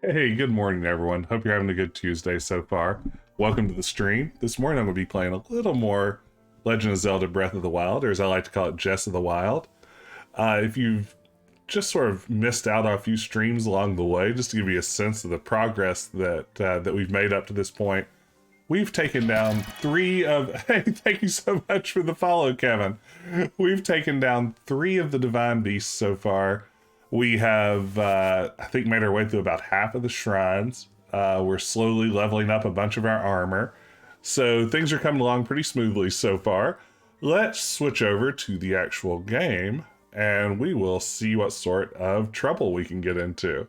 Hey, good morning, everyone. Hope you're having a good Tuesday so far. Welcome to the stream. This morning I'm going to be playing a little more Legend of Zelda Breath of the Wild, or as I like to call it, Jess of the Wild. If you've just sort of missed out on a few streams along the way, just to give you a sense of the progress that we've made up to this point, we've taken down three of... Hey, thank you so much for the follow, Kevin. We've taken down three of the Divine Beasts so far. We have, I think, made our way through about half of the shrines. We're slowly leveling up a bunch of our armor. So things are coming along pretty smoothly so far. Let's switch over to the actual game, and we will see what sort of trouble we can get into.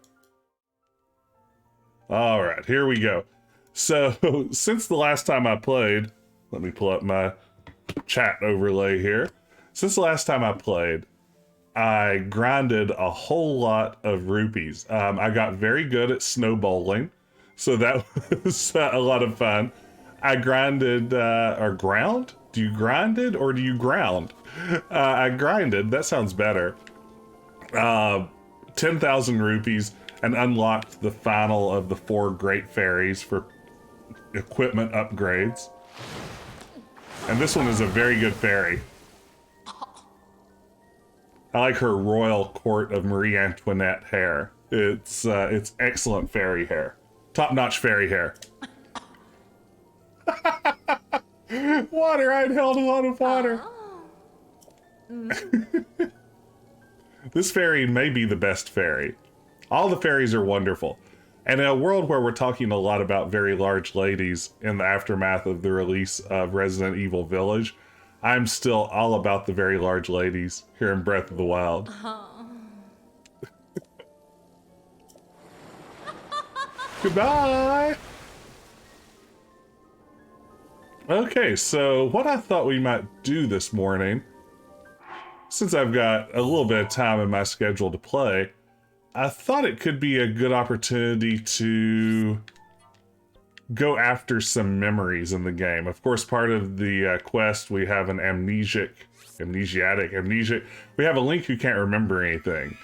All right, here we go. So since the last time I played, let me pull up my chat overlay here. Since the last time I played, I grinded a whole lot of rupees. I got very good at snowballing, so that was a lot of fun. I grinded, or ground? Do you grinded or do you ground? I grinded, that sounds better. 10,000 rupees and unlocked the final of the 4 great fairies for equipment upgrades. And this one is a very good fairy. I like her royal court of Marie Antoinette hair. It's excellent fairy hair. Top-notch fairy hair. Water, I'd held a lot of water. This fairy may be the best fairy. All the fairies are wonderful. And in a world where we're talking a lot about very large ladies in the aftermath of the release of Resident Evil Village, I'm still all about the very large ladies here in Breath of the Wild. Goodbye! Okay, so what I thought we might do this morning, since I've got a little bit of time in my schedule to play, I thought it could be a good opportunity to go after some memories in the game. Of course, part of the quest, we have an amnesiac. We have a Link who can't remember anything.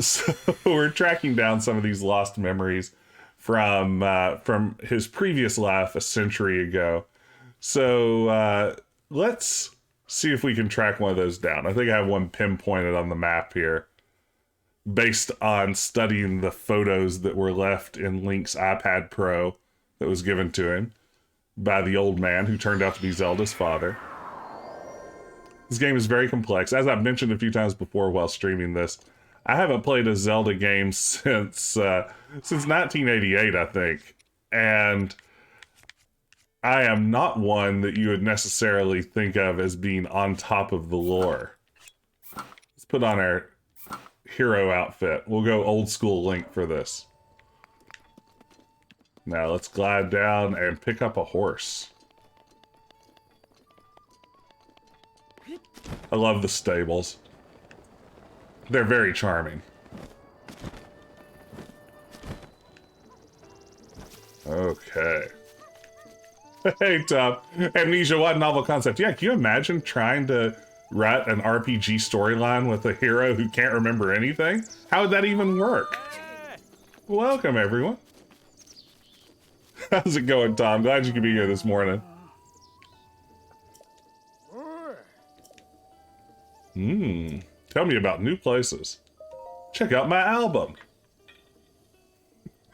So we're tracking down some of these lost memories from his previous life a century ago. So let's see if we can track one of those down. I think I have one pinpointed on the map here, based on studying the photos that were left in Link's iPad Pro that was given to him by the old man who turned out to be Zelda's father. This game is very complex. As I've mentioned a few times before while streaming this, I haven't played a Zelda game since 1988, I think. And I am not one that you would necessarily think of as being on top of the lore. Let's put on our hero outfit. We'll go old school Link for this. Now let's glide down and pick up a horse. I love the stables. They're very charming. Okay. Hey, Tom. Amnesia, what a novel concept. Yeah, can you imagine trying to write an RPG storyline with a hero who can't remember anything? How would that even work? Welcome, everyone. How's it going, Tom? Glad you could be here this morning. Tell me about new places. Check out my album.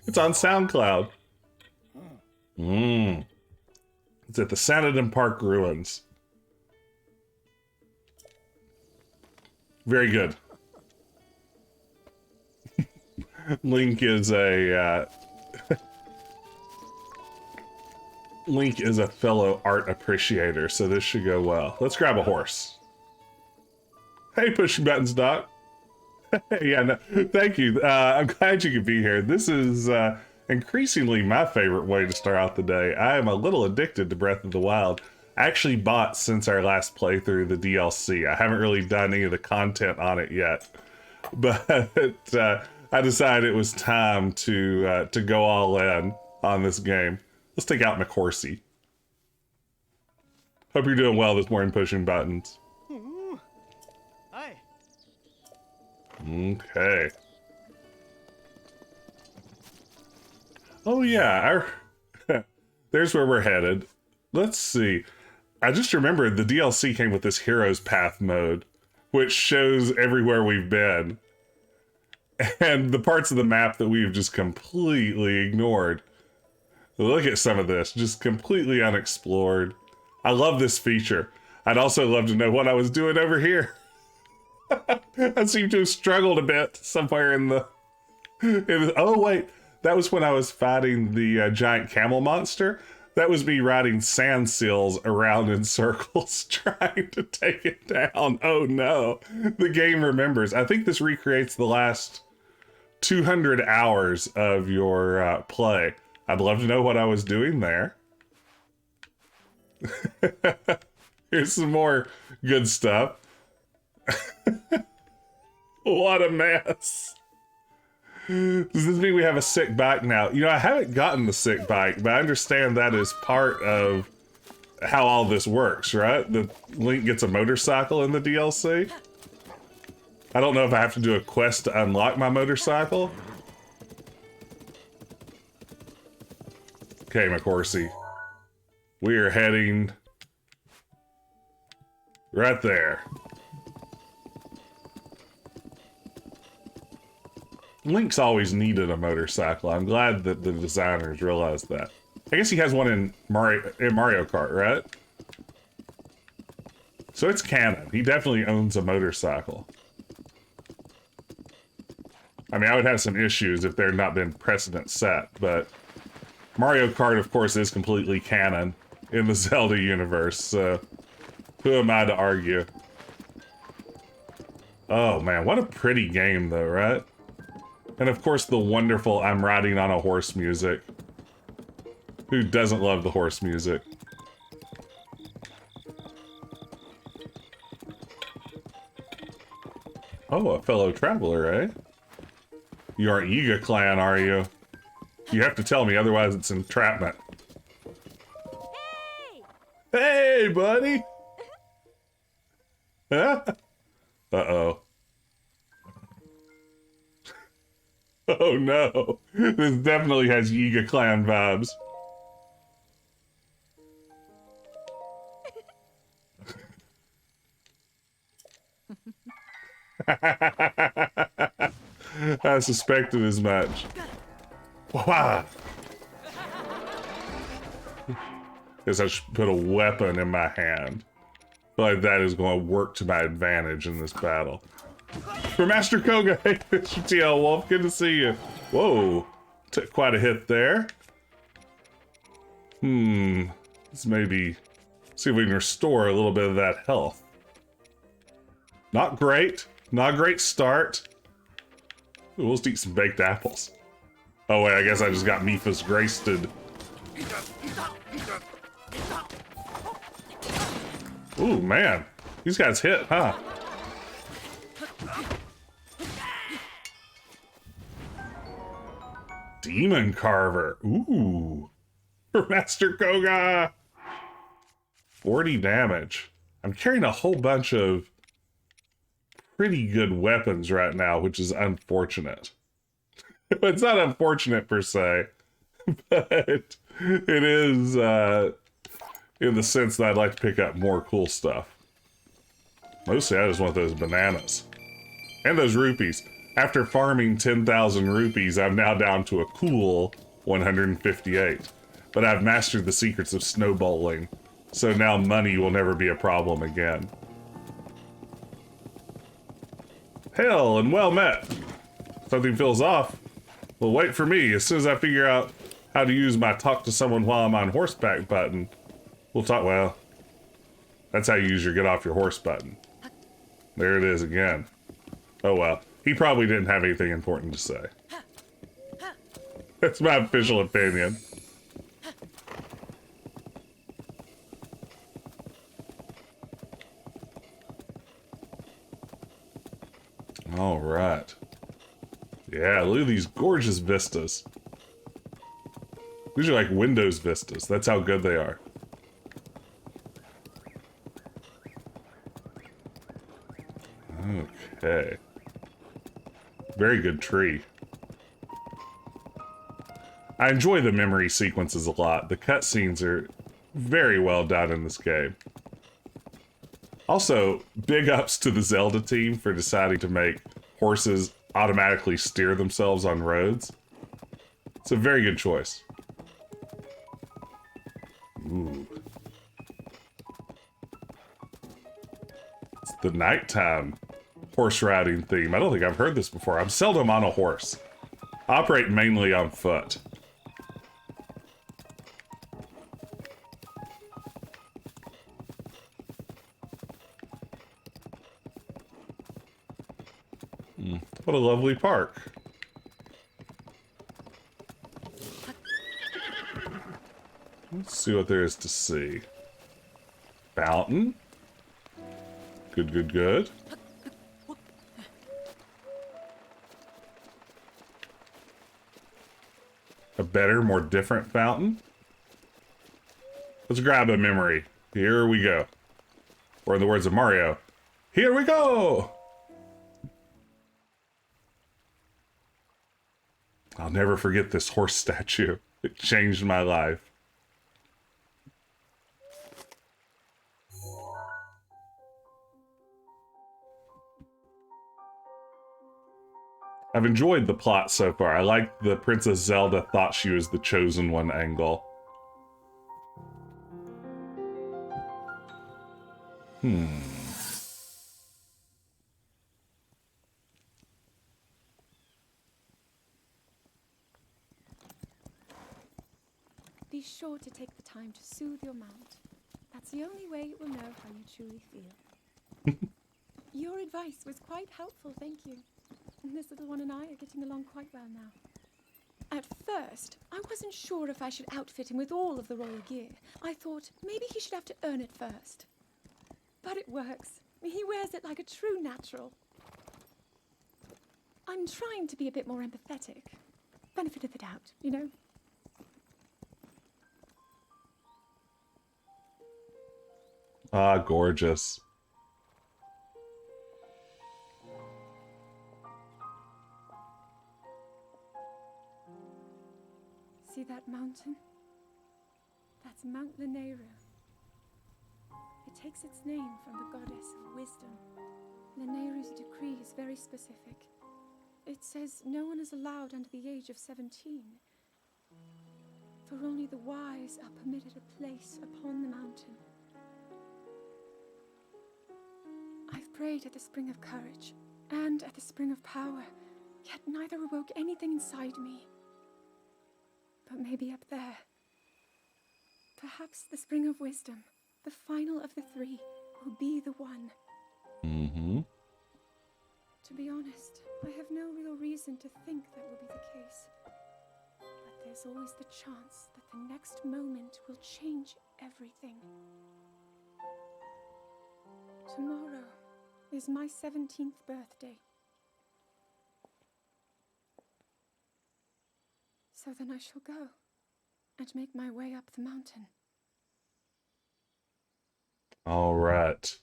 It's on SoundCloud. It's at the Sandoton Park Ruins. Very good. Link is a Link is a fellow art appreciator, so this should go well. Let's grab a horse. Hey, pushing buttons, Doc. Yeah, no, thank you. I'm glad you could be here. This is increasingly my favorite way to start out the day. I am a little addicted to Breath of the Wild. I actually bought, since our last playthrough, the DLC. I haven't really done any of the content on it yet, but I decided it was time to go all in on this game. Let's take out McHorsey. Hope you're doing well this morning, pushing buttons. Hi. Okay. Oh yeah, there's where we're headed. Let's see. I just remembered the DLC came with this Heroes Path mode, which shows everywhere we've been. And the parts of the map that we've just completely ignored. Look at some of this, just completely unexplored. I love this feature. I'd also love to know what I was doing over here. I seem to have struggled a bit somewhere in the... oh wait, that was when I was fighting the giant camel monster. That was me riding sand seals around in circles trying to take it down. Oh no, the game remembers. I think this recreates the last 200 hours of your play. I'd love to know what I was doing there. Here's some more good stuff. What a mess. Does this mean we have a sick bike now? You know, I haven't gotten the sick bike, but I understand that is part of how all this works, right? The Link gets a motorcycle in the DLC. I don't know if I have to do a quest to unlock my motorcycle. Okay, McCorsey. We are heading right there. Link's always needed a motorcycle. I'm glad that the designers realized that. I guess he has one in Mario Kart, right? So it's canon. He definitely owns a motorcycle. I mean, I would have some issues if there had not been precedent set, but Mario Kart, of course, is completely canon in the Zelda universe, so who am I to argue? Oh man, what a pretty game though, right? And of course the wonderful I'm riding on a horse music. Who doesn't love the horse music? Oh, a fellow traveler, eh? You aren't Yiga clan, are you? You have to tell me, otherwise it's entrapment. Hey! Hey, buddy! Uh-oh. Oh no, this definitely has Yiga clan vibes. I suspected as much. Wow. Guess I should put a weapon in my hand. I feel like that is going to work to my advantage in this battle. For Master Koga, hey, TL Wolf, good to see you. Whoa, took quite a hit there. Let's maybe see if we can restore a little bit of that health. Not great, not a great start. Ooh, we'll just eat some baked apples. Oh wait, I guess I just got Mipha's graced. Ooh, man, these guys hit, huh? Demon Carver. Ooh. For Master Koga. 40 damage. I'm carrying a whole bunch of pretty good weapons right now, which is unfortunate. It's not unfortunate per se, but it is in the sense that I'd like to pick up more cool stuff. Mostly I just want those bananas. And those rupees. After farming 10,000 rupees, I'm now down to a cool 158. But I've mastered the secrets of snowballing, so now money will never be a problem again. Hail and well met. Something feels off. Well, wait for me. As soon as I figure out how to use my talk to someone while I'm on horseback button, we'll talk. Well, that's how you use your get off your horse button. There it is again. Oh well. He probably didn't have anything important to say. That's my official opinion. All right. Yeah, look at these gorgeous vistas. These are like Windows vistas. That's how good they are. Okay. Very good tree. I enjoy the memory sequences a lot. The cutscenes are very well done in this game. Also, big ups to the Zelda team for deciding to make horses automatically steer themselves on roads. It's a very good choice. Ooh. It's the nighttime horse riding theme. I don't think I've heard this before. I'm seldom on a horse. I operate mainly on foot. What a lovely park. Let's see what there is to see. Fountain. Good, good, good. A better, more different fountain. Let's grab a memory. Here we go. Or in the words of Mario, here we go! I'll never forget this horse statue. It changed my life. I've enjoyed the plot so far. I like the Princess Zelda thought she was the chosen one angle. Be sure to take the time to soothe your mount. That's the only way it will know how you truly feel. Your advice was quite helpful, thank you. This little one and I are getting along quite well now. At first, I wasn't sure if I should outfit him with all of the royal gear. I thought maybe he should have to earn it first. But it works. He wears it like a true natural. I'm trying to be a bit more empathetic. Benefit of the doubt, you know? Ah, gorgeous. See that mountain? That's Mount Lanayru. It takes its name from the goddess of wisdom. Lanayru's decree is very specific. It says no one is allowed under the age of 17. For only the wise are permitted a place upon the mountain. I've prayed at the Spring of Courage and at the Spring of Power, yet neither awoke anything inside me. But maybe up there. Perhaps the Spring of Wisdom, the final of the three, will be the one. Mm-hmm. To be honest, I have no real reason to think that will be the case. But there's always the chance that the next moment will change everything. Tomorrow is my 17th birthday. So then I shall go and make my way up the mountain. All right.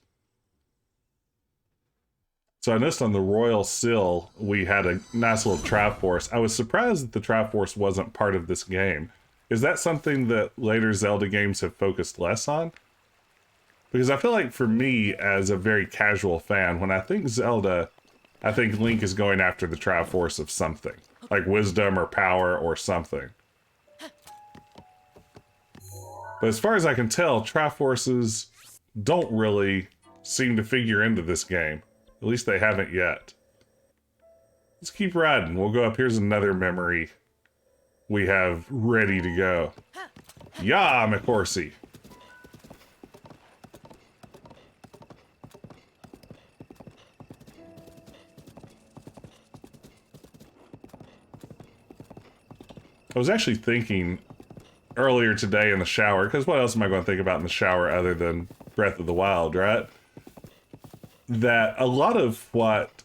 So I noticed on the Royal Sill, we had a nice little Triforce. I was surprised that the Triforce wasn't part of this game. Is that something that later Zelda games have focused less on? Because I feel like for me, as a very casual fan, when I think Zelda, I think Link is going after the Triforce of something. Like wisdom or power or something. But as far as I can tell, Triforces don't really seem to figure into this game. At least they haven't yet. Let's keep riding. We'll go up. Here's another memory we have ready to go. Yeah, McHorsey. I was actually thinking earlier today in the shower, because what else am I going to think about in the shower other than Breath of the Wild, right? That a lot of what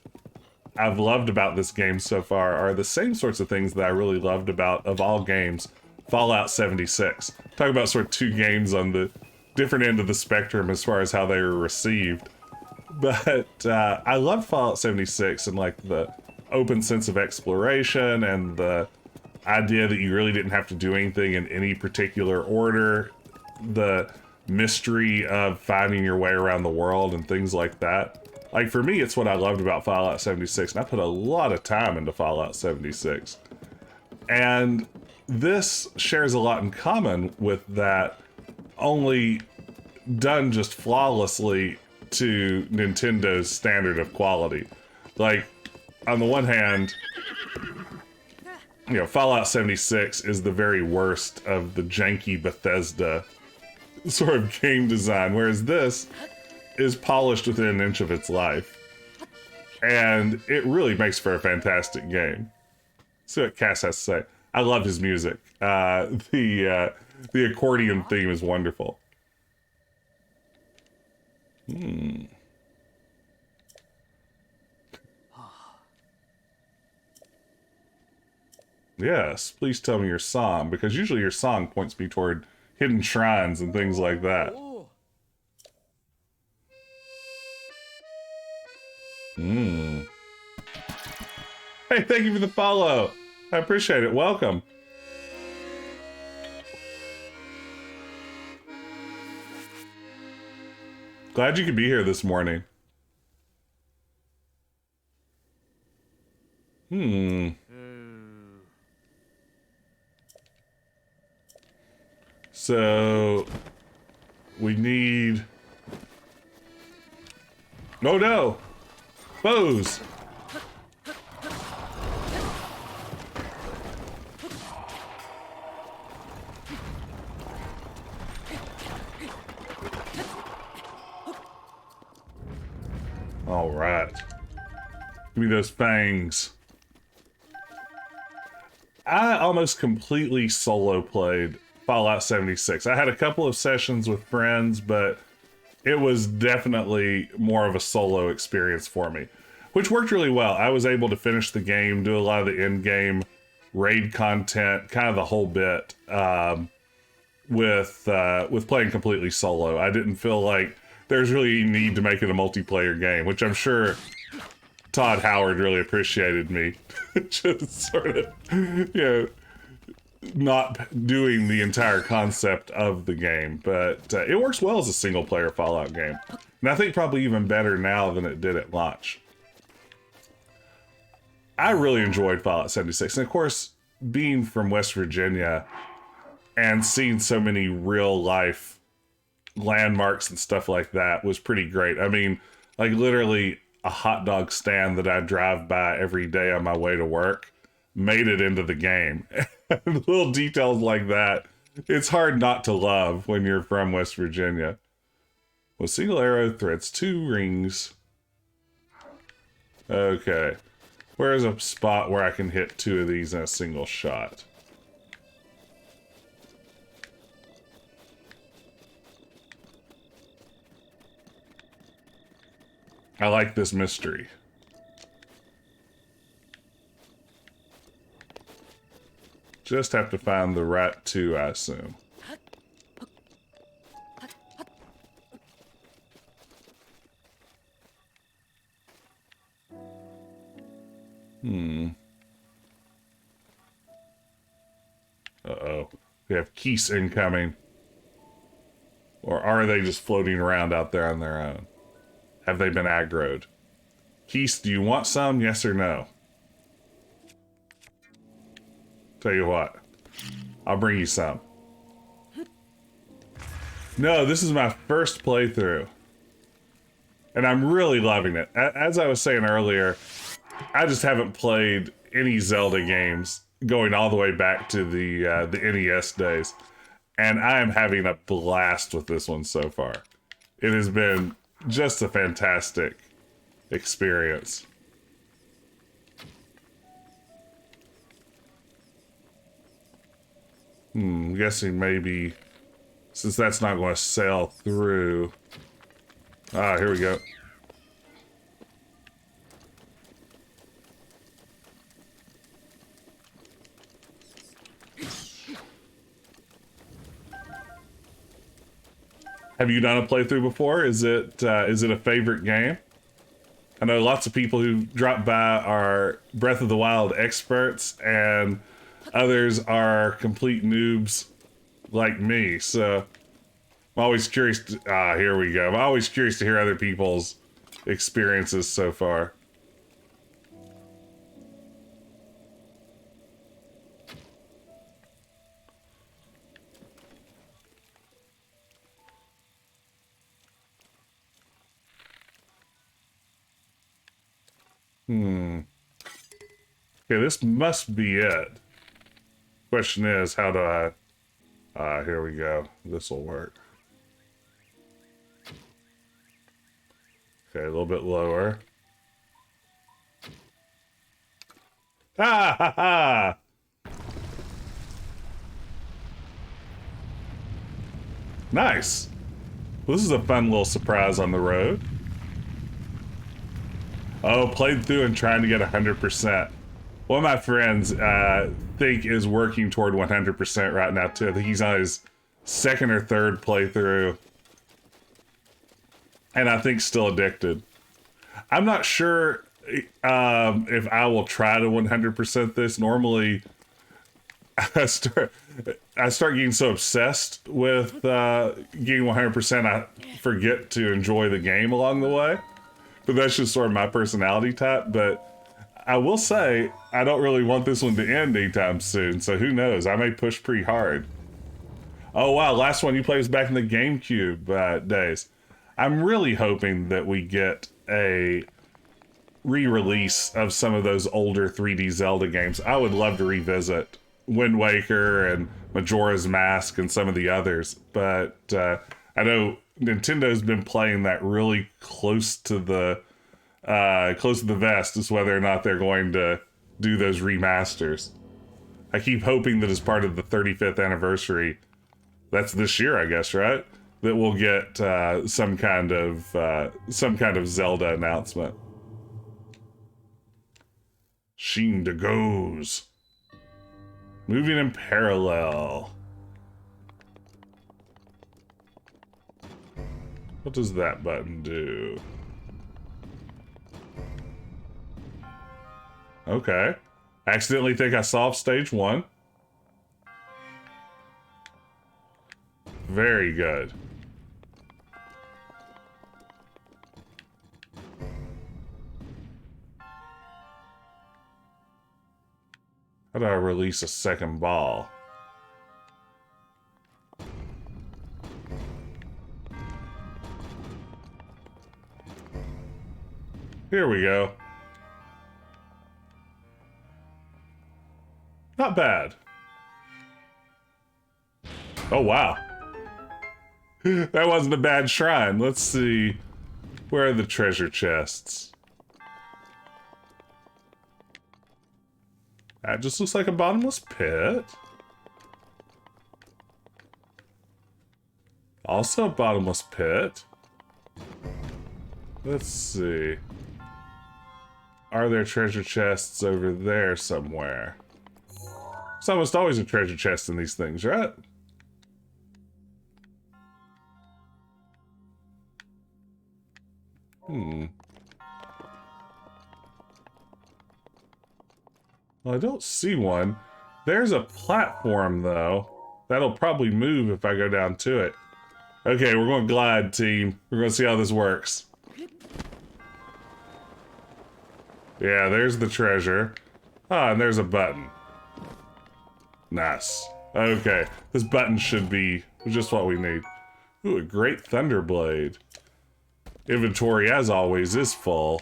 I've loved about this game so far are the same sorts of things that I really loved about, of all games, Fallout 76. Talk about sort of two games on the different end of the spectrum as far as how they were received. But I love Fallout 76 and like the open sense of exploration and the idea that you really didn't have to do anything in any particular order, the mystery of finding your way around the world and things like that. Like, for me, it's what I loved about Fallout 76, and I put a lot of time into Fallout 76. And this shares a lot in common with that, only done just flawlessly to Nintendo's standard of quality. Like, on the one hand, you know, Fallout 76 is the very worst of the janky Bethesda sort of game design, whereas this is polished within an inch of its life. And it really makes for a fantastic game. See what Cass has to say. I love his music. The accordion theme is wonderful. Yes, please tell me your song, because usually your song points me toward hidden shrines and things like that. Hey, thank you for the follow. I appreciate it. Welcome. Glad you could be here this morning. So we need... Oh no! Foes! All right. Give me those fangs. I almost completely solo played Fallout 76. I had a couple of sessions with friends, but it was definitely more of a solo experience for me, which worked really well. I was able to finish the game, do a lot of the in-game raid content, kind of the whole bit, with playing completely solo. I didn't feel like there's really a need to make it a multiplayer game, which I'm sure Todd Howard really appreciated me just sort of, you know, not doing the entire concept of the game. But it works well as a single player Fallout game, and I think probably even better now than it did at launch. I really enjoyed Fallout 76, and of course, being from West Virginia and seeing so many real life landmarks and stuff like that was pretty great. I mean, like, literally a hot dog stand that I drive by every day on my way to work made it into the game. And little details like that, it's hard not to love when you're from West Virginia. Well, single arrow threads 2 rings. Okay. Where's a spot where I can hit 2 of these in a single shot? I like this mystery. Just have to find the right 2, I assume. Uh-oh. We have Keese incoming. Or are they just floating around out there on their own? Have they been aggroed? Keese, do you want some? Yes or no? Tell you what. I'll bring you some. No, this is my first playthrough. And I'm really loving it. As I was saying earlier, I just haven't played any Zelda games going all the way back to the NES days. And I am having a blast with this one so far. It has been just a fantastic experience. I'm guessing maybe, since that's not going to sail through. Ah, here we go. Have you done a playthrough before? Is it a favorite game? I know lots of people who drop by are Breath of the Wild experts, and others are complete noobs like me. So I'm always curious to, here we go. I'm always curious to hear other people's experiences so far. Okay, this must be it. Question is, how do I... here we go. This will work. Okay, a little bit lower. Ha ha ha! Nice. This is a fun little surprise on the road. Oh, played through and trying to get 100%. One of my friends think is working toward 100% right now too. I think he's on his second or third playthrough. And I think still addicted. I'm not sure if I will try to 100% this. Normally, I start getting so obsessed with getting 100%, I forget to enjoy the game along the way. But that's just sort of my personality type. But I will say, I don't really want this one to end anytime soon. So who knows? I may push pretty hard. Oh wow, last one you played was back in the GameCube days. I'm really hoping that we get a re-release of some of those older 3D Zelda games. I would love to revisit Wind Waker and Majora's Mask and some of the others, but I know Nintendo's been playing that really close to the vest as whether or not they're going to do those remasters. I keep hoping that as part of the 35th anniversary, that's this year, I guess, right? That we'll get some kind of Zelda announcement. Sheen to goes. Moving in parallel. What does that button do? Okay. Accidentally think I solved stage 1. Very good. How do I release a second ball? Here we go. Not bad. Oh, wow. That wasn't a bad shrine. Let's see. Where are the treasure chests? That just looks like a bottomless pit. Also a bottomless pit. Let's see. Are there treasure chests over there somewhere? There's almost always a treasure chest in these things, right? Well, I don't see one. There's a platform, though. That'll probably move if I go down to it. Okay, we're going to glide, team. We're going to see how this works. Yeah, there's the treasure. Ah, and there's a button. Nice. Okay, this button should be just what we need. Ooh, a great Thunderblade. Inventory, as always, is full.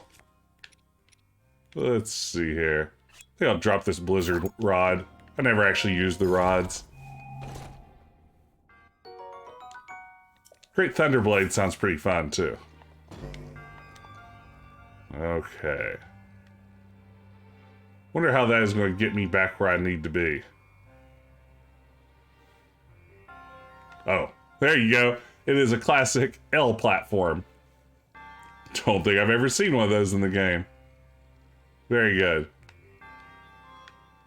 Let's see here. I think I'll drop this blizzard rod. I never actually used the rods. Great Thunderblade sounds pretty fun, too. Okay. Wonder how that is going to get me back where I need to be. Oh, there you go. It is a classic L platform. Don't think I've ever seen one of those in the game. Very good.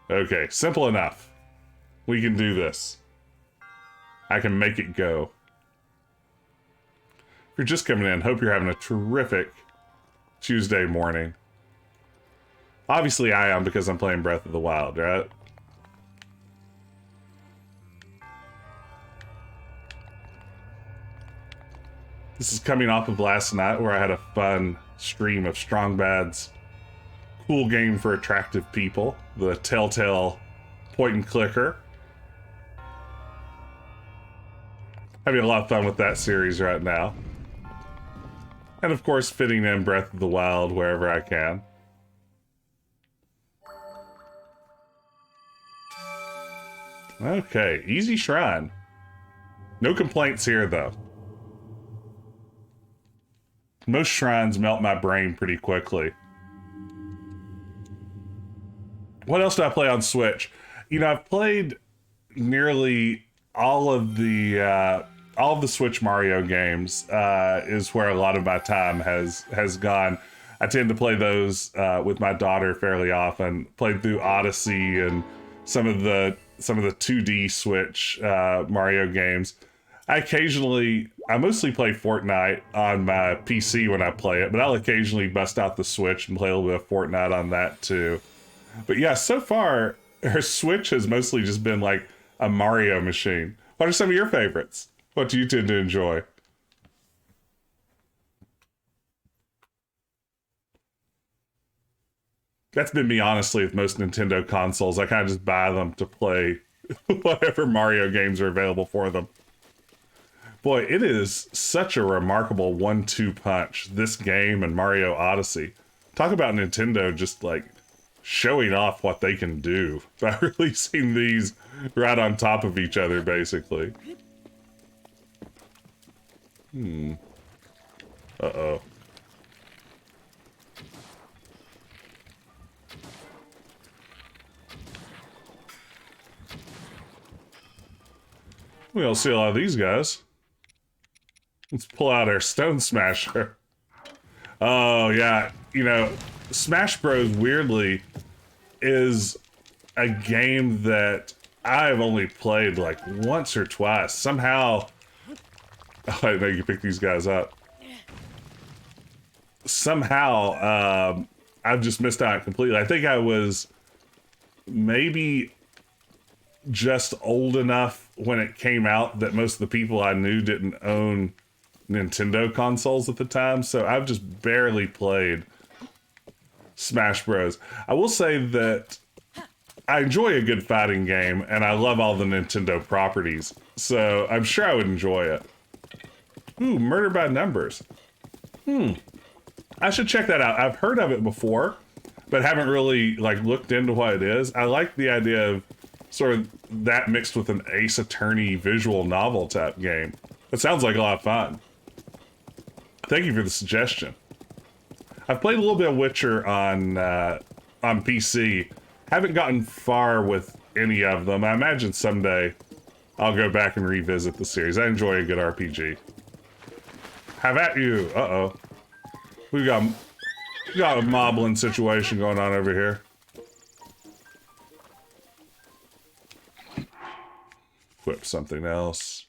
Okay, simple enough. We can do this. I can make it go. If you're just coming in, hope you're having a terrific Tuesday morning. Obviously I am because I'm playing Breath of the Wild, right? This is coming off of last night where I had a fun stream of Strong Bad's cool game for attractive people, the Telltale point and clicker. Having a lot of fun with that series right now. And of course, fitting in Breath of the Wild wherever I can. Okay, easy shrine. No complaints here, though. Most shrines melt my brain pretty quickly. What else do I play on Switch? You know, I've played nearly all of the Switch Mario games. Is where a lot of my time has gone. I tend to play those with my daughter fairly often. Played through Odyssey and some of the 2D Switch Mario games. I mostly play Fortnite on my PC when I play it, but I'll occasionally bust out the Switch and play a little bit of Fortnite on that too. But yeah, so far, her Switch has mostly just been like a Mario machine. What are some of your favorites? What do you tend to enjoy? That's been me, honestly, with most Nintendo consoles. I kind of just buy them to play whatever Mario games are available for them. Boy, it is such a remarkable 1-2 punch, this game and Mario Odyssey. Talk about Nintendo just like showing off what they can do by releasing these right on top of each other, basically. Uh-oh. We don't see a lot of these guys. Let's pull out our Stone Smasher. Oh, yeah. You know, Smash Bros. Weirdly is a game that I've only played like once or twice. Somehow... Oh, I know you can pick these guys up. Somehow, I've just missed out completely. I think I was maybe just old enough when it came out that most of the people I knew didn't own Nintendo consoles at the time, so I've just barely played Smash Bros. I will say that I enjoy a good fighting game, and I love all the Nintendo properties, so I'm sure I would enjoy it. Ooh, Murder by Numbers. I should check that out. I've heard of it before, but haven't really like looked into what it is. I like the idea of sort of that mixed with an Ace Attorney visual novel type game. It sounds like a lot of fun. Thank you for the suggestion. I've played a little bit of Witcher on PC. Haven't gotten far with any of them. I imagine someday I'll go back and revisit the series. I enjoy a good RPG. Have at you. Uh-oh. We got a moblin situation going on over here. Equip something else.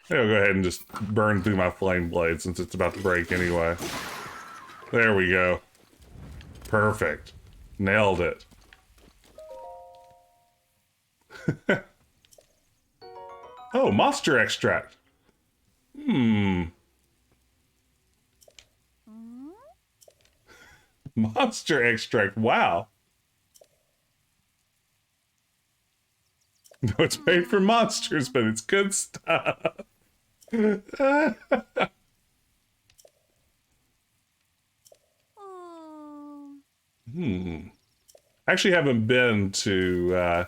Maybe I'll go ahead and just burn through my flame blade since it's about to break anyway. There we go. Perfect. Nailed it. Oh, monster extract. Monster extract, wow. No, it's made for monsters, but it's good stuff. I actually haven't been to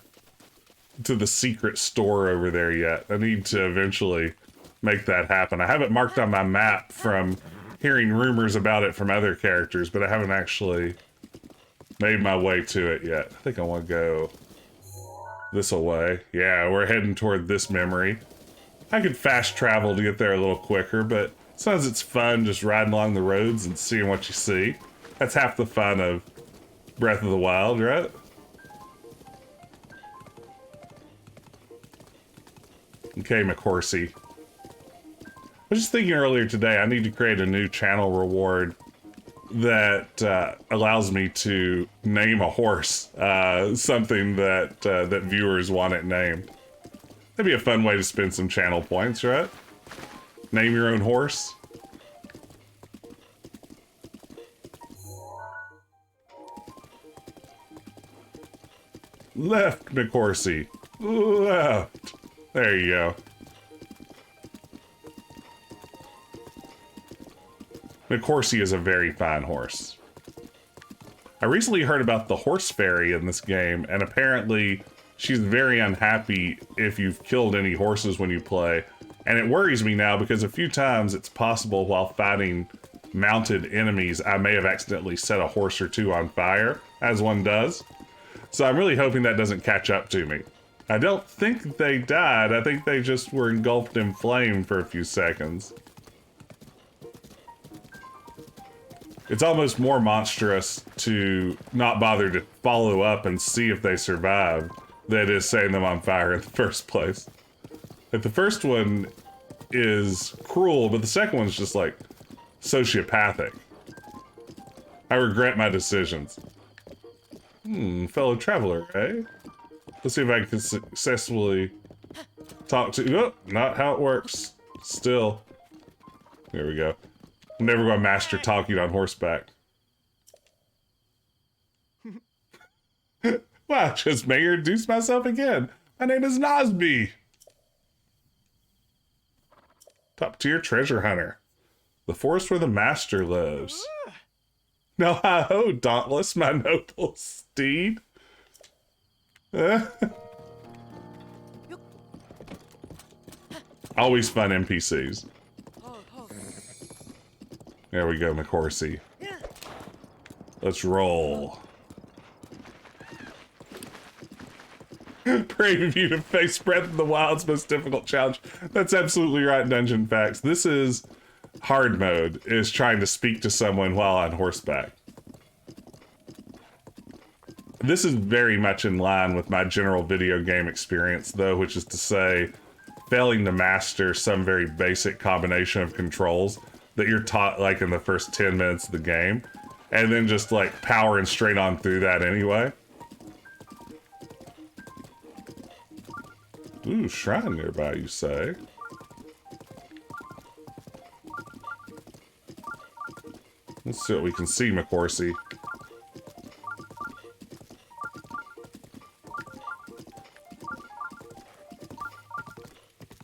the secret store over there yet. I need to eventually make that happen. I have it marked on my map from hearing rumors about it from other characters, but I haven't actually made my way to it yet. I think I want to go this way. Yeah, we're heading toward this memory. I could fast travel to get there a little quicker, but sometimes it's fun just riding along the roads and seeing what you see. That's half the fun of Breath of the Wild, right? Okay, McHorsey. I was just thinking earlier today, I need to create a new channel reward that allows me to name a horse, something that that viewers want it named. That'd be a fun way to spend some channel points, right? Name your own horse. Left, McHorsey. Left. There you go. McHorsey is a very fine horse. I recently heard about the horse fairy in this game, and apparently she's very unhappy if you've killed any horses when you play. And it worries me now because a few times it's possible while fighting mounted enemies, I may have accidentally set a horse or two on fire, as one does. So I'm really hoping that doesn't catch up to me. I don't think they died. I think they just were engulfed in flame for a few seconds. It's almost more monstrous to not bother to follow up and see if they survive than it is setting them on fire in the first place. Like, the first one is cruel, but the second one's just like sociopathic. I regret my decisions. Fellow traveler, eh? Let's see if I can successfully talk to... Oh, not how it works. Still. There we go. I'm never going to master talking on horseback. Well, just may I introduce myself again. My name is Nosby. Top tier treasure hunter. The forest where the master lives. Now hi-ho, Dauntless, my noble steed. Always fun NPCs. There we go, McHorsey. Let's roll. Brave of you to face Breath of the Wild's most difficult challenge. That's absolutely right, Dungeon Facts. This is hard mode, is trying to speak to someone while on horseback. This is very much in line with my general video game experience, though, which is to say, failing to master some very basic combination of controls that you're taught, like, in the first 10 minutes of the game, and then just, like, powering straight on through that anyway. Ooh, shrine nearby, you say? Let's see what we can see, McHorsey.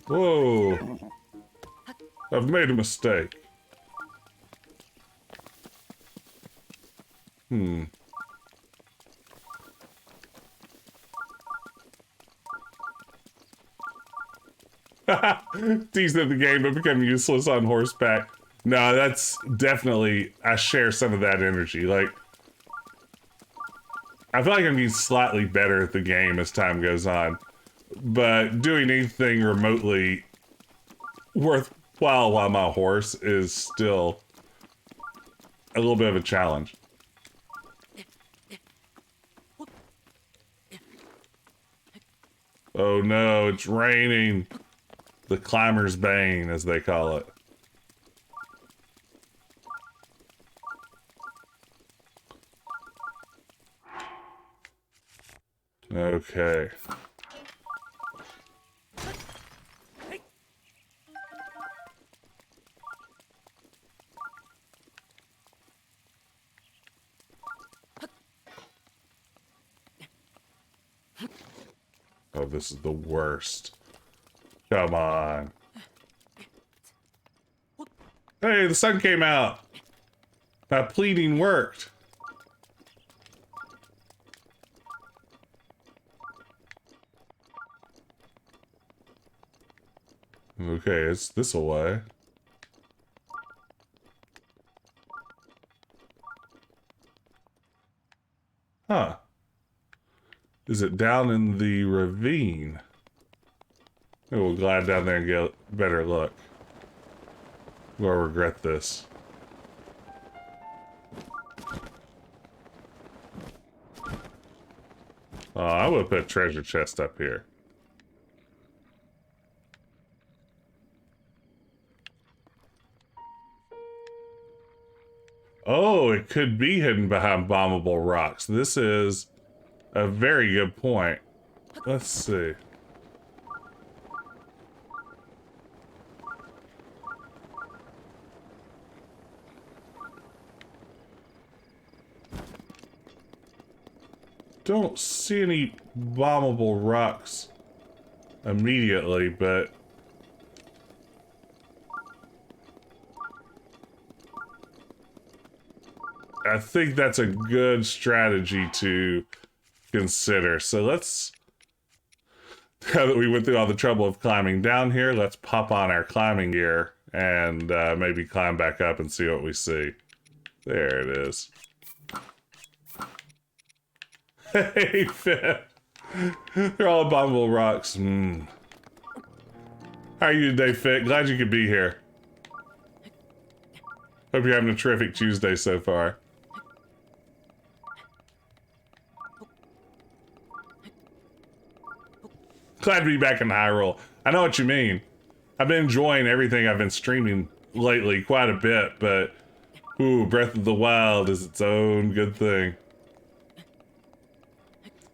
Whoa! I've made a mistake. Teased at the game but become useless on horseback. No, that's definitely... I share some of that energy. Like, I feel like I'm getting slightly better at the game as time goes on. But doing anything remotely worthwhile while my horse is still a little bit of a challenge. Oh no, it's raining. The climber's bane, as they call it. Okay. Oh, this is the worst. Come on. Hey, the sun came out. My pleading worked. Okay, it's this away. Huh. Is it down in the ravine? Maybe we'll glide down there and get a better look. We'll regret this. Oh, I would put a treasure chest up here. Oh, it could be hidden behind bombable rocks. This is a very good point. Let's see. don't see any bombable rocks immediately, but I think that's a good strategy to consider. So let's, now that we went through all the trouble of climbing down here, let's pop on our climbing gear and maybe climb back up and see what we see. There it is. Hey, Finn. They're all abominable rocks. How are you today, Fit? Glad you could be here. Hope you're having a terrific Tuesday so far. Glad to be back in Hyrule. I know what you mean. I've been enjoying everything I've been streaming lately quite a bit, but ooh, Breath of the Wild is its own good thing.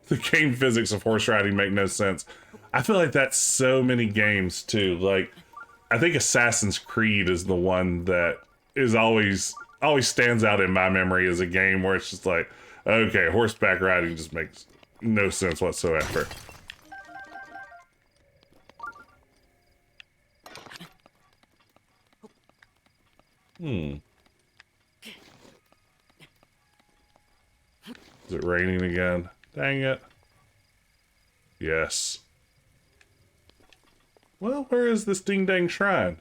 The game physics of horse riding make no sense. I feel like that's so many games too. Like, I think Assassin's Creed is the one that is always stands out in my memory as a game where it's just like, okay, horseback riding just makes no sense whatsoever. Is it raining again? Dang it. Yes. Well, where is this ding-dang shrine?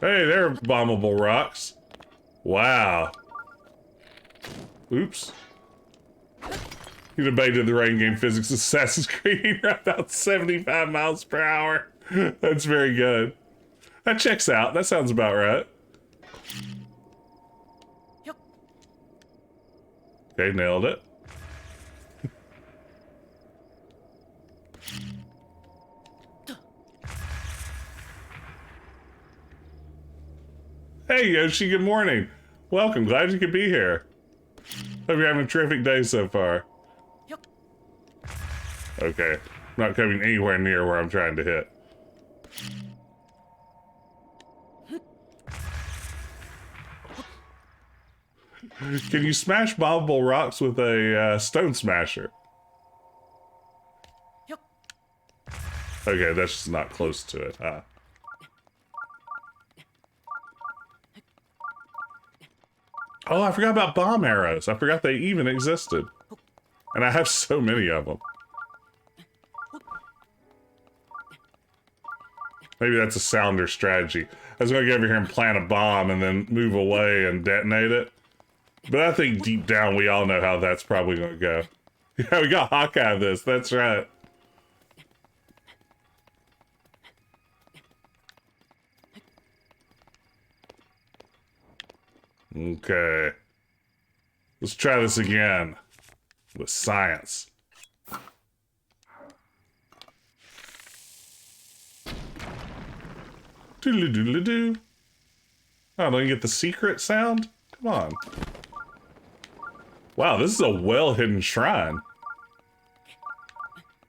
Hey, they're bombable rocks. Wow. Oops. You debated the rain game physics of Assassin's Creed about 75 miles per hour. That's very good. That checks out. That sounds about right. Okay, nailed it. Hey, Yoshi, good morning. Welcome, glad you could be here. Hope you're having a terrific day so far. Okay, I'm not coming anywhere near where I'm trying to hit. Can you smash bombable rocks with a stone smasher? Okay, that's just not close to it, huh? Oh, I forgot about bomb arrows. I forgot they even existed. And I have so many of them. Maybe that's a sounder strategy. I was gonna get over here and plant a bomb and then move away and detonate it. But I think deep down we all know how that's probably gonna go. Yeah, we got Hawkeye this, that's right. Okay. Let's try this again. With science. Doodly-doodly-doo. Oh, don't you get the secret sound? Come on. Wow, this is a well-hidden shrine.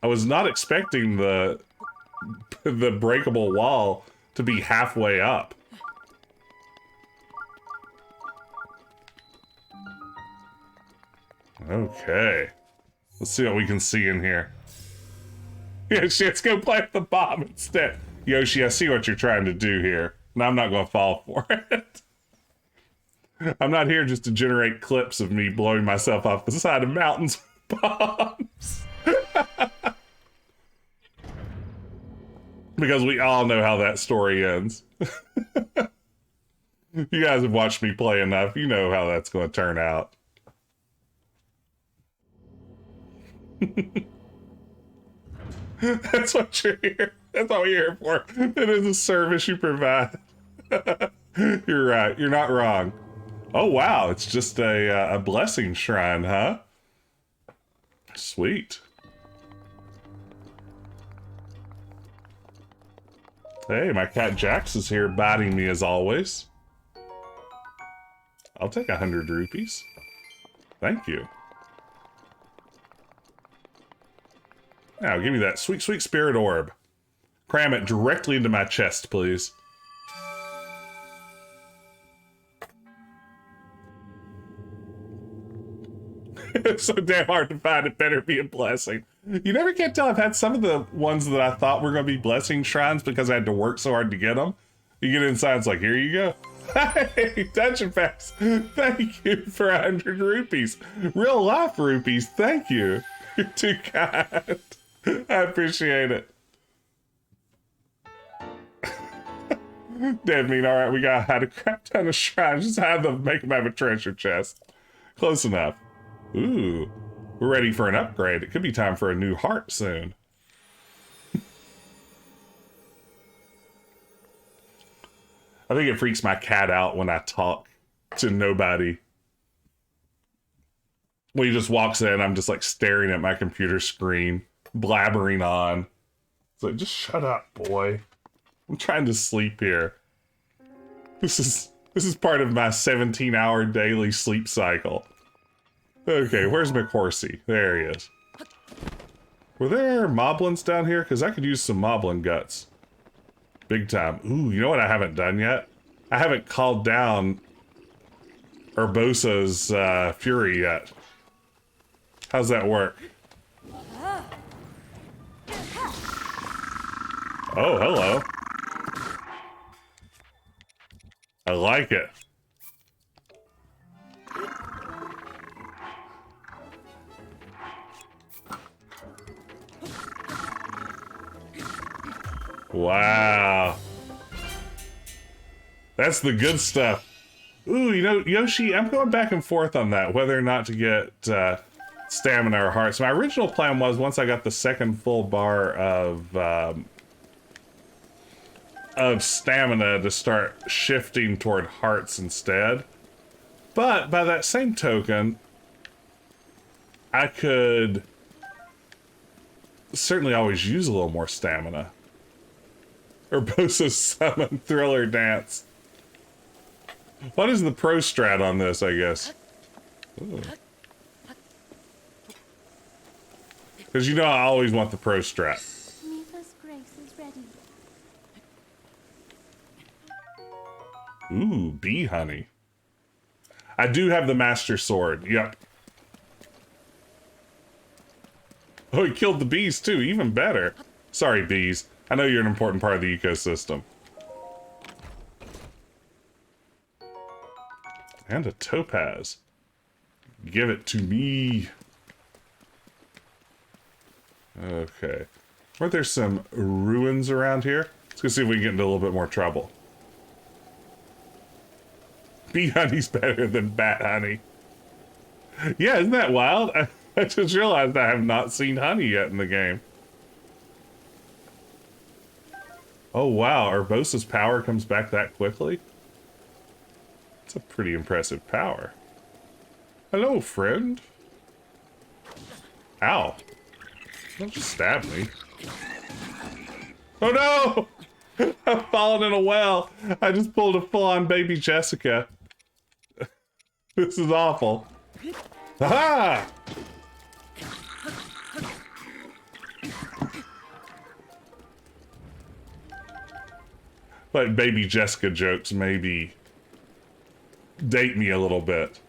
I was not expecting the breakable wall to be halfway up. Okay. Let's see what we can see in here. Yoshi, let's go plant the bomb instead. Yoshi, I see what you're trying to do here. And I'm not going to fall for it. I'm not here just to generate clips of me blowing myself off the side of mountains with bombs. Because we all know how that story ends. You guys have watched me play enough. You know how that's going to turn out. That's what you're here. That's all we're here for. It is a service you provide. You're right. You're not wrong. Oh, wow. It's just a blessing shrine, huh? Sweet. Hey, my cat Jax is here biting me as always. I'll take 100 rupees. Thank you. Now, give me that sweet, sweet spirit orb. Cram it directly into my chest, please. It's so damn hard to find. It better be a blessing. You never can tell. I've had some of the ones that I thought were going to be blessing shrines because I had to work so hard to get them. You get inside, it's like, here you go. Hey, Dungeon Packs, thank you for 100 rupees. Real life rupees, thank you. You're too kind. I appreciate it. Dead mean, alright, we got how to crap ton of shrines. Just have them make them have a treasure chest. Close enough. Ooh, we're ready for an upgrade. It could be time for a new heart soon. I think it freaks my cat out when I talk to nobody. When he just walks in, I'm just like staring at my computer screen, blabbering on. It's like, just shut up, boy. I'm trying to sleep here. This is part of my 17-hour daily sleep cycle. Okay, where's McHorsey? There he is. Were there moblins down here? Because I could use some moblin guts. Big time. Ooh, you know what I haven't done yet? I haven't called down Urbosa's fury yet. How's that work? Oh, hello. I like it. Wow. That's the good stuff. Ooh, you know, Yoshi, I'm going back and forth on that, whether or not to get stamina or hearts. My original plan was once I got the second full bar of stamina to start shifting toward hearts instead. But by that same token, I could certainly always use a little more stamina. Urbosa's summon thriller dance. What is the pro strat on this, I guess? Because you know I always want the pro strat. Mifa's grace is ready. Ooh, bee honey. I do have the master sword, yep. Oh, he killed the bees too, even better. Sorry, bees. I know you're an important part of the ecosystem. And a topaz. Give it to me. Okay. Aren't there some ruins around here? Let's go see if we can get into a little bit more trouble. Bee honey's better than bat honey. Yeah, isn't that wild? I just realized I have not seen honey yet in the game. Oh wow, Urbosa's power comes back that quickly? It's a pretty impressive power. Hello, friend. Ow. Don't just stab me. Oh no! I've fallen in a well. I just pulled a full-on baby Jessica. This is awful. Aha! Like baby Jessica jokes maybe date me a little bit.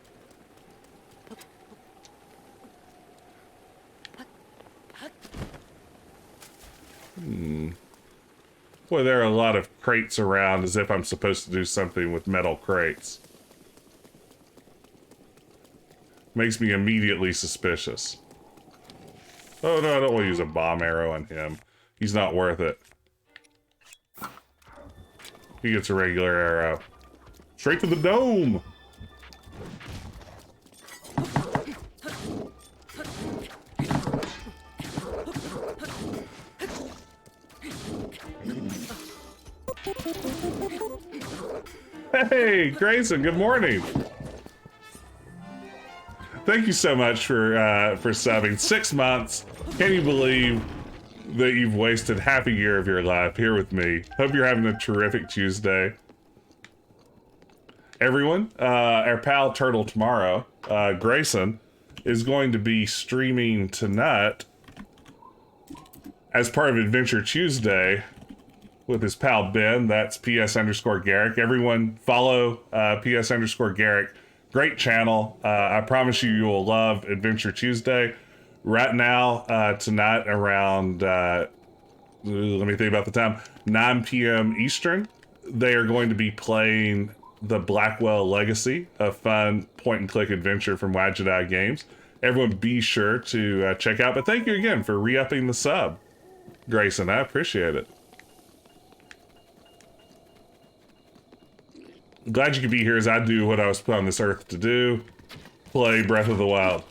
Boy, there are a lot of crates around as if I'm supposed to do something with metal crates. Makes me immediately suspicious. Oh no, I don't want to use a bomb arrow on him. He's not worth it. He gets a regular arrow. Straight to the dome! Hey, Grayson, good morning. Thank you so much for subbing. 6 months. Can you believe that you've wasted half a year of your life here with me? Hope you're having a terrific Tuesday. Everyone, our pal Turtle tomorrow, Grayson, is going to be streaming tonight as part of Adventure Tuesday with his pal Ben. That's PS_Garrick. Everyone follow PS_Garrick. Great channel. I promise you will love Adventure Tuesday. Right now, tonight around, let me think about the time, 9 p.m. Eastern, they are going to be playing the Blackwell Legacy, a fun point-and-click adventure from Wajidai Games. Everyone be sure to check out. But thank you again for re-upping the sub, Grayson. I appreciate it. Glad you could be here as I do what I was put on this earth to do. Play Breath of the Wild.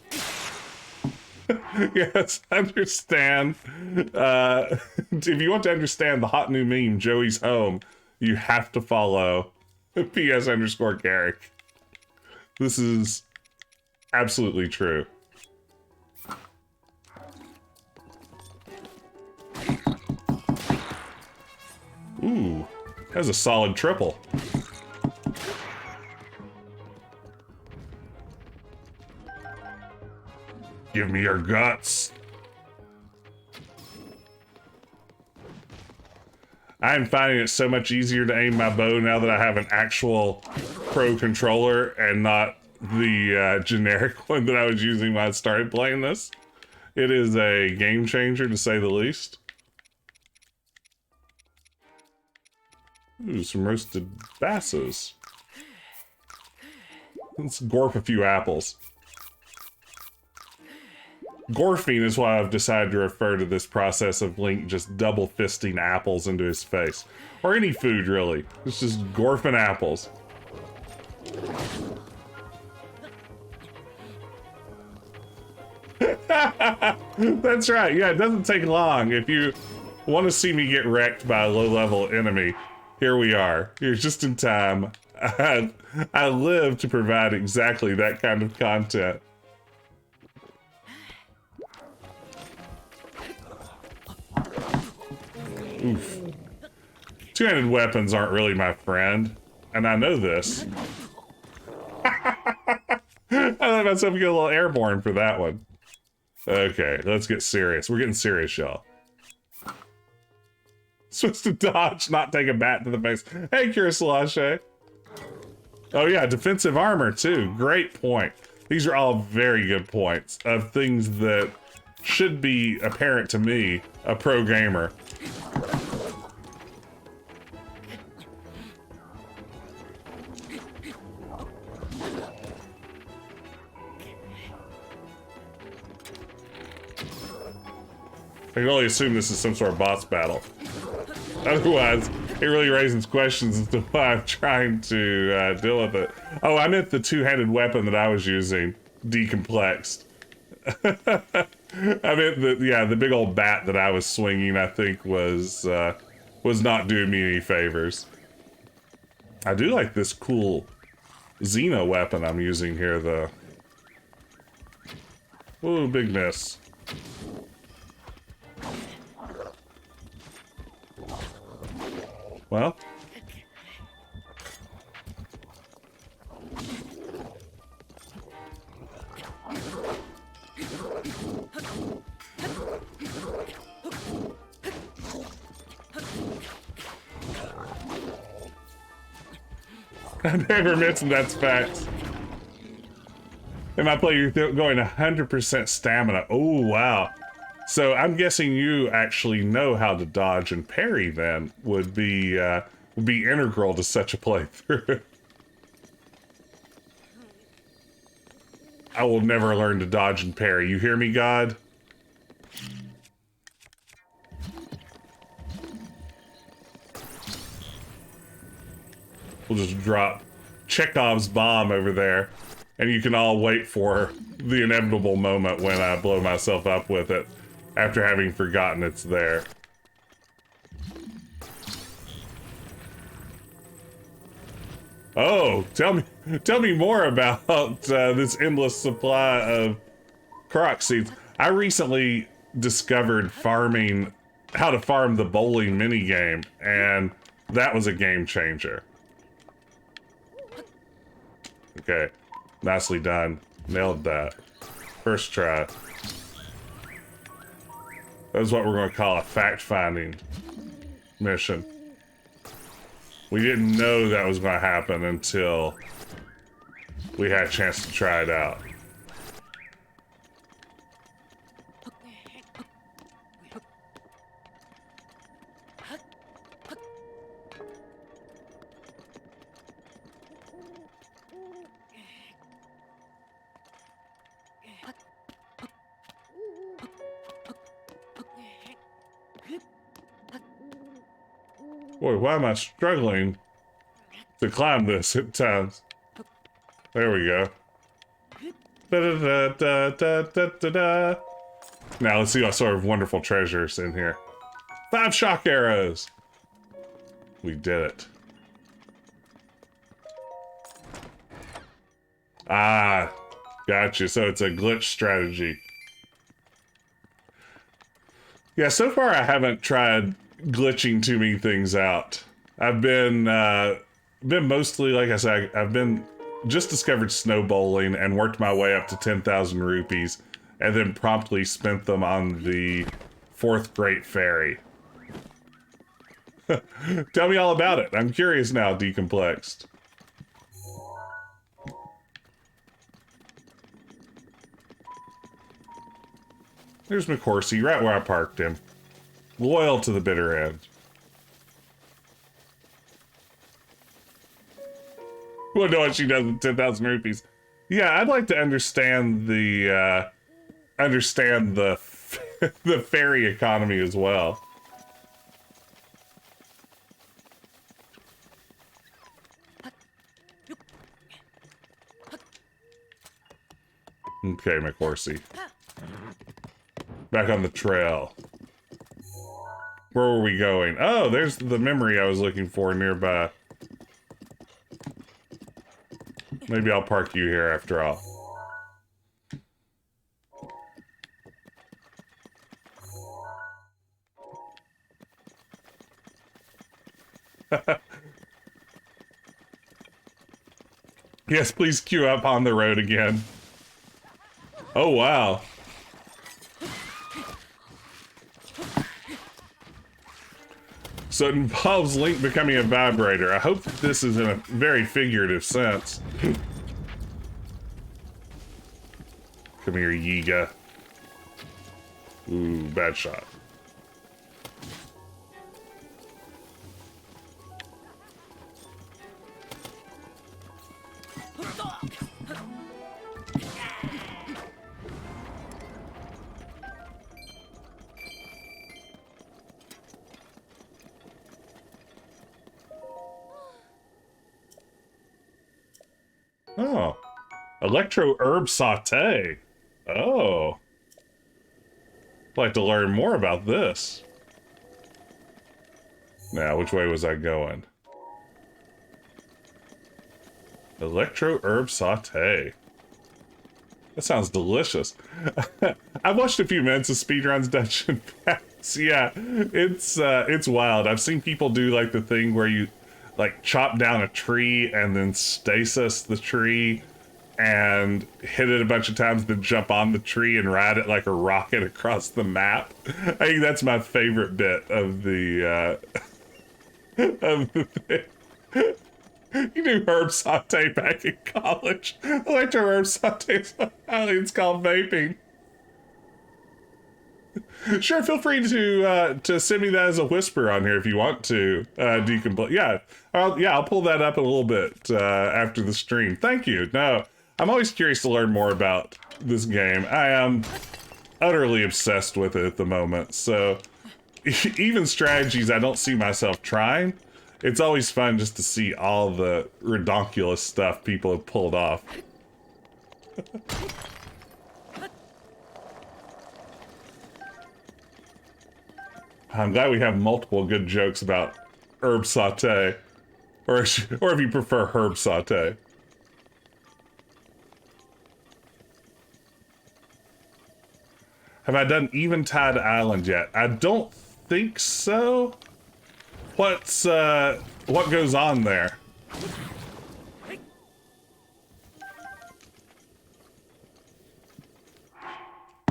Yes, understand. If you want to understand the hot new meme, Joey's Home, you have to follow PS_Garrick. This is absolutely true. Ooh, has a solid triple. Give me your guts. I am finding it so much easier to aim my bow now that I have an actual pro controller and not the generic one that I was using when I started playing this. It is a game changer, to say the least. Ooh, some roasted basses. Let's gorp a few apples. Gorfing is why I've decided to refer to this process of Link just double fisting apples into his face. Or any food, really. It's just gorfing apples. That's right. Yeah, it doesn't take long. If you want to see me get wrecked by a low-level enemy, here we are. You're just in time. I live to provide exactly that kind of content. Oof. Two-handed weapons aren't really my friend, and I know this. I let myself get a little airborne for that one. Okay, let's get serious. We're getting serious, y'all. Supposed to dodge, not take a bat to the face. Hey, Kurosalache. Oh yeah, defensive armor too. Great point. These are all very good points of things that should be apparent to me, a pro gamer. I can only assume this is some sort of boss battle. Otherwise, it really raises questions as to why I'm trying to deal with it. Oh, I meant the two-handed weapon that I was using, decomplexed. I meant that, yeah, the big old bat that I was swinging, I think, was not doing me any favors. I do like this cool Xeno weapon I'm using here, though. Ooh, big miss. Well. I never mentioned that's facts. In my play, you're going 100% stamina. Oh, wow. So I'm guessing you actually know how to dodge and parry then, would be integral to such a playthrough. I will never learn to dodge and parry. You hear me, God? We'll just drop Chekhov's bomb over there, and you can all wait for the inevitable moment when I blow myself up with it after having forgotten it's there. Oh, tell me more about this endless supply of Korok seeds. I recently discovered farming, how to farm the bowling minigame, and that was a game changer. Okay, nicely done. Nailed that. First try. That is what we're going to call a fact-finding mission. We didn't know that was going to happen until we had a chance to try it out. Boy, why am I struggling to climb this at times? There we go. Da, da, da, da, da, da. Now let's see what sort of wonderful treasures in here. 5 shock arrows. We did it. Ah, gotcha. So it's a glitch strategy. Yeah, so far I haven't tried glitching too many things out. I've been mostly, like I said, I've been just discovered snow bowling and worked my way up to 10,000 rupees, and then promptly spent them on the 4th Great Fairy. Tell me all about it. I'm curious now, Decomplexed. There's McCorsey, right where I parked him. Loyal to the bitter end. Well, know what she does with 10,000 rupees. Yeah, I'd like to understand the the fairy economy as well. Okay, McCorsey. Back on the trail. Where were we going? Oh, there's the memory I was looking for nearby. Maybe I'll park you here after all. Yes, please queue up on the road again. Oh, wow. So it involves Link becoming a vibrator. I hope that this is in a very figurative sense. Come here, Yiga. Ooh, bad shot. Oh. Electro herb saute. Oh. I'd like to learn more about this. Now, which way was I going? Electro herb saute. That sounds delicious. I've watched a few minutes of speedruns Dungeon Pass. Yeah, it's wild. I've seen people do like the thing where you like chop down a tree and then stasis the tree and hit it a bunch of times, then jump on the tree and ride it like a rocket across the map. I think that's my favorite bit of the of the thing. You knew herb saute back in college. Electro herb saute, it's called vaping. Sure, feel free to send me that as a whisper on here if you want to. Yeah, I'll pull that up a little bit after the stream. Thank you. No, I'm always curious to learn more about this game. I am utterly obsessed with it at the moment. So even strategies I don't see myself trying. It's always fun just to see all the redonkulous stuff people have pulled off. I'm glad we have multiple good jokes about herb saute. Or if you prefer herb saute. Have I done Eventide Island yet? I don't think so. What goes on there?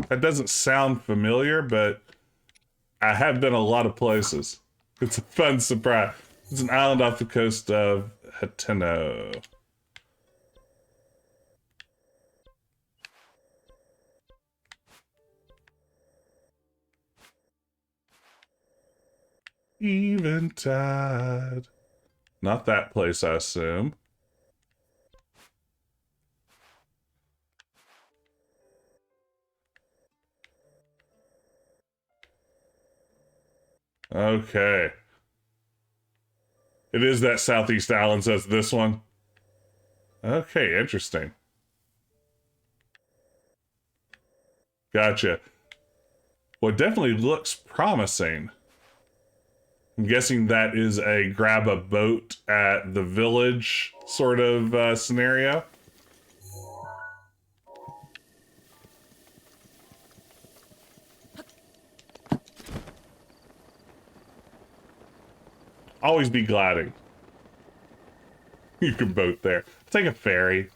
That doesn't sound familiar, but I have been a lot of places. It's a fun surprise. It's an island off the coast of Hateno. Eventide. Not that place, I assume. Okay. It is that Southeast Island, so it's this one. Okay, interesting. Gotcha. Well, it definitely looks promising. I'm guessing that is a grab a boat at the village sort of scenario. Always be gliding. You can boat there. Take a ferry.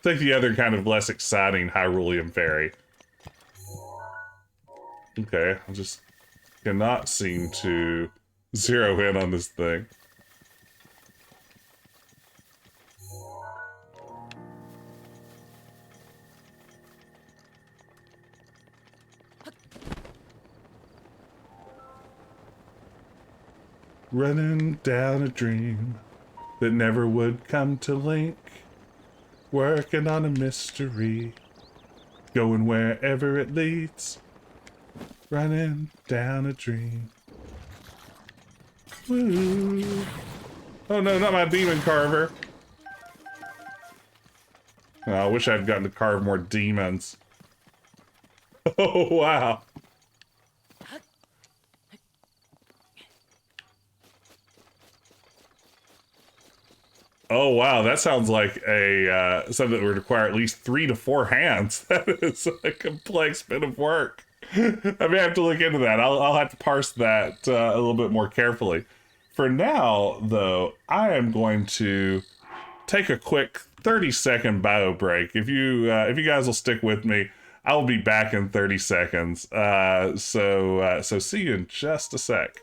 Take the other kind of less exciting Hyrulean ferry. Okay, I just cannot seem to zero in on this thing. Running down a dream that never would come to link. Working on a mystery. Going wherever it leads. Running down a dream. Woo. Oh no, not my demon carver. Oh, I wish I'd gotten to carve more demons. Oh, wow. Oh, wow. That sounds like a something that would require at least 3 to 4 hands. That is a complex bit of work. I may have to look into that. I'll have to parse that a little bit more carefully. For now, though, I am going to take a quick 30-second bio break. If you guys will stick with me, I will be back in 30 seconds. So see you in just a sec.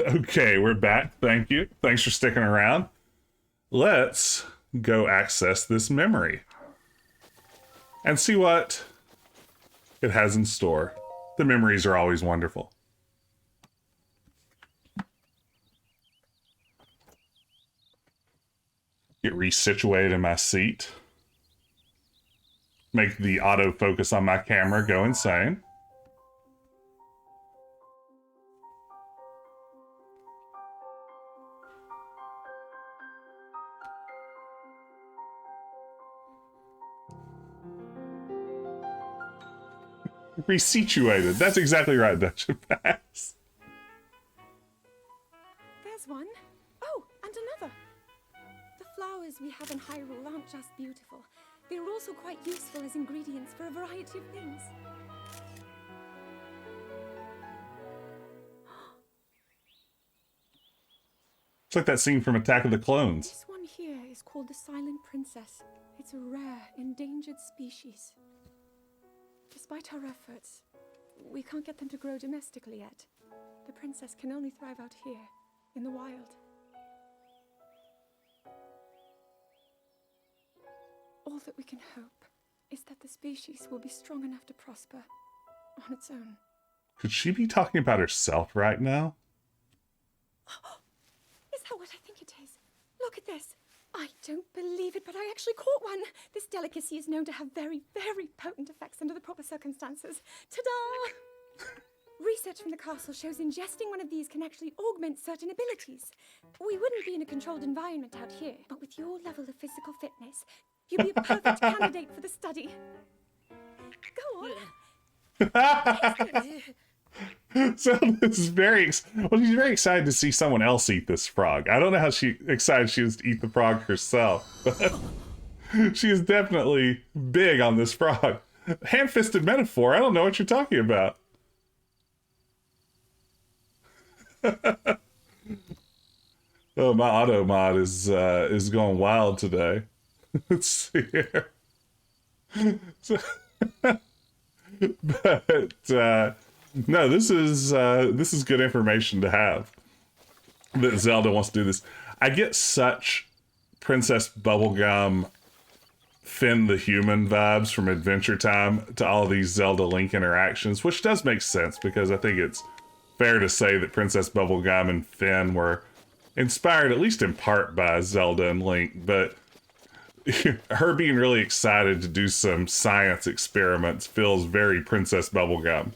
Okay, we're back. Thank you. Thanks for sticking around. Let's go access this memory and see what it has in store. The memories are always wonderful. Get resituated in my seat. Make the autofocus on my camera go insane. Resituated. That's exactly right, Dungeon Pass. There's one. Oh, and another. The flowers we have in Hyrule aren't just beautiful. They're also quite useful as ingredients for a variety of things. It's like that scene from Attack of the Clones. This one here is called the Silent Princess. It's a rare, endangered species. Despite our efforts, we can't get them to grow domestically yet. The princess can only thrive out here, in the wild. All that we can hope is that the species will be strong enough to prosper on its own. Could she be talking about herself right now? Is that what I think it is? Look at this. I don't believe it, but I actually caught one. This delicacy is known to have very, very potent effects under the proper circumstances. Ta-da! Research from the castle shows ingesting one of these can actually augment certain abilities. We wouldn't be in a controlled environment out here, but with your level of physical fitness, you'd be a perfect candidate for the study. Go on. So this is she's very excited to see someone else eat this frog. I don't know how excited she is to eat the frog herself, but she is definitely big on this frog. Ham-fisted metaphor. I don't know what you're talking about. Oh, my auto mod is going wild today. Let's see here. So, but no, this is good information to have. That Zelda wants to do this. I get such Princess Bubblegum, Finn the Human vibes from Adventure Time to all of these Zelda Link interactions, which does make sense because I think it's fair to say that Princess Bubblegum and Finn were inspired, at least in part, by Zelda and Link, but her being really excited to do some science experiments feels very Princess Bubblegum.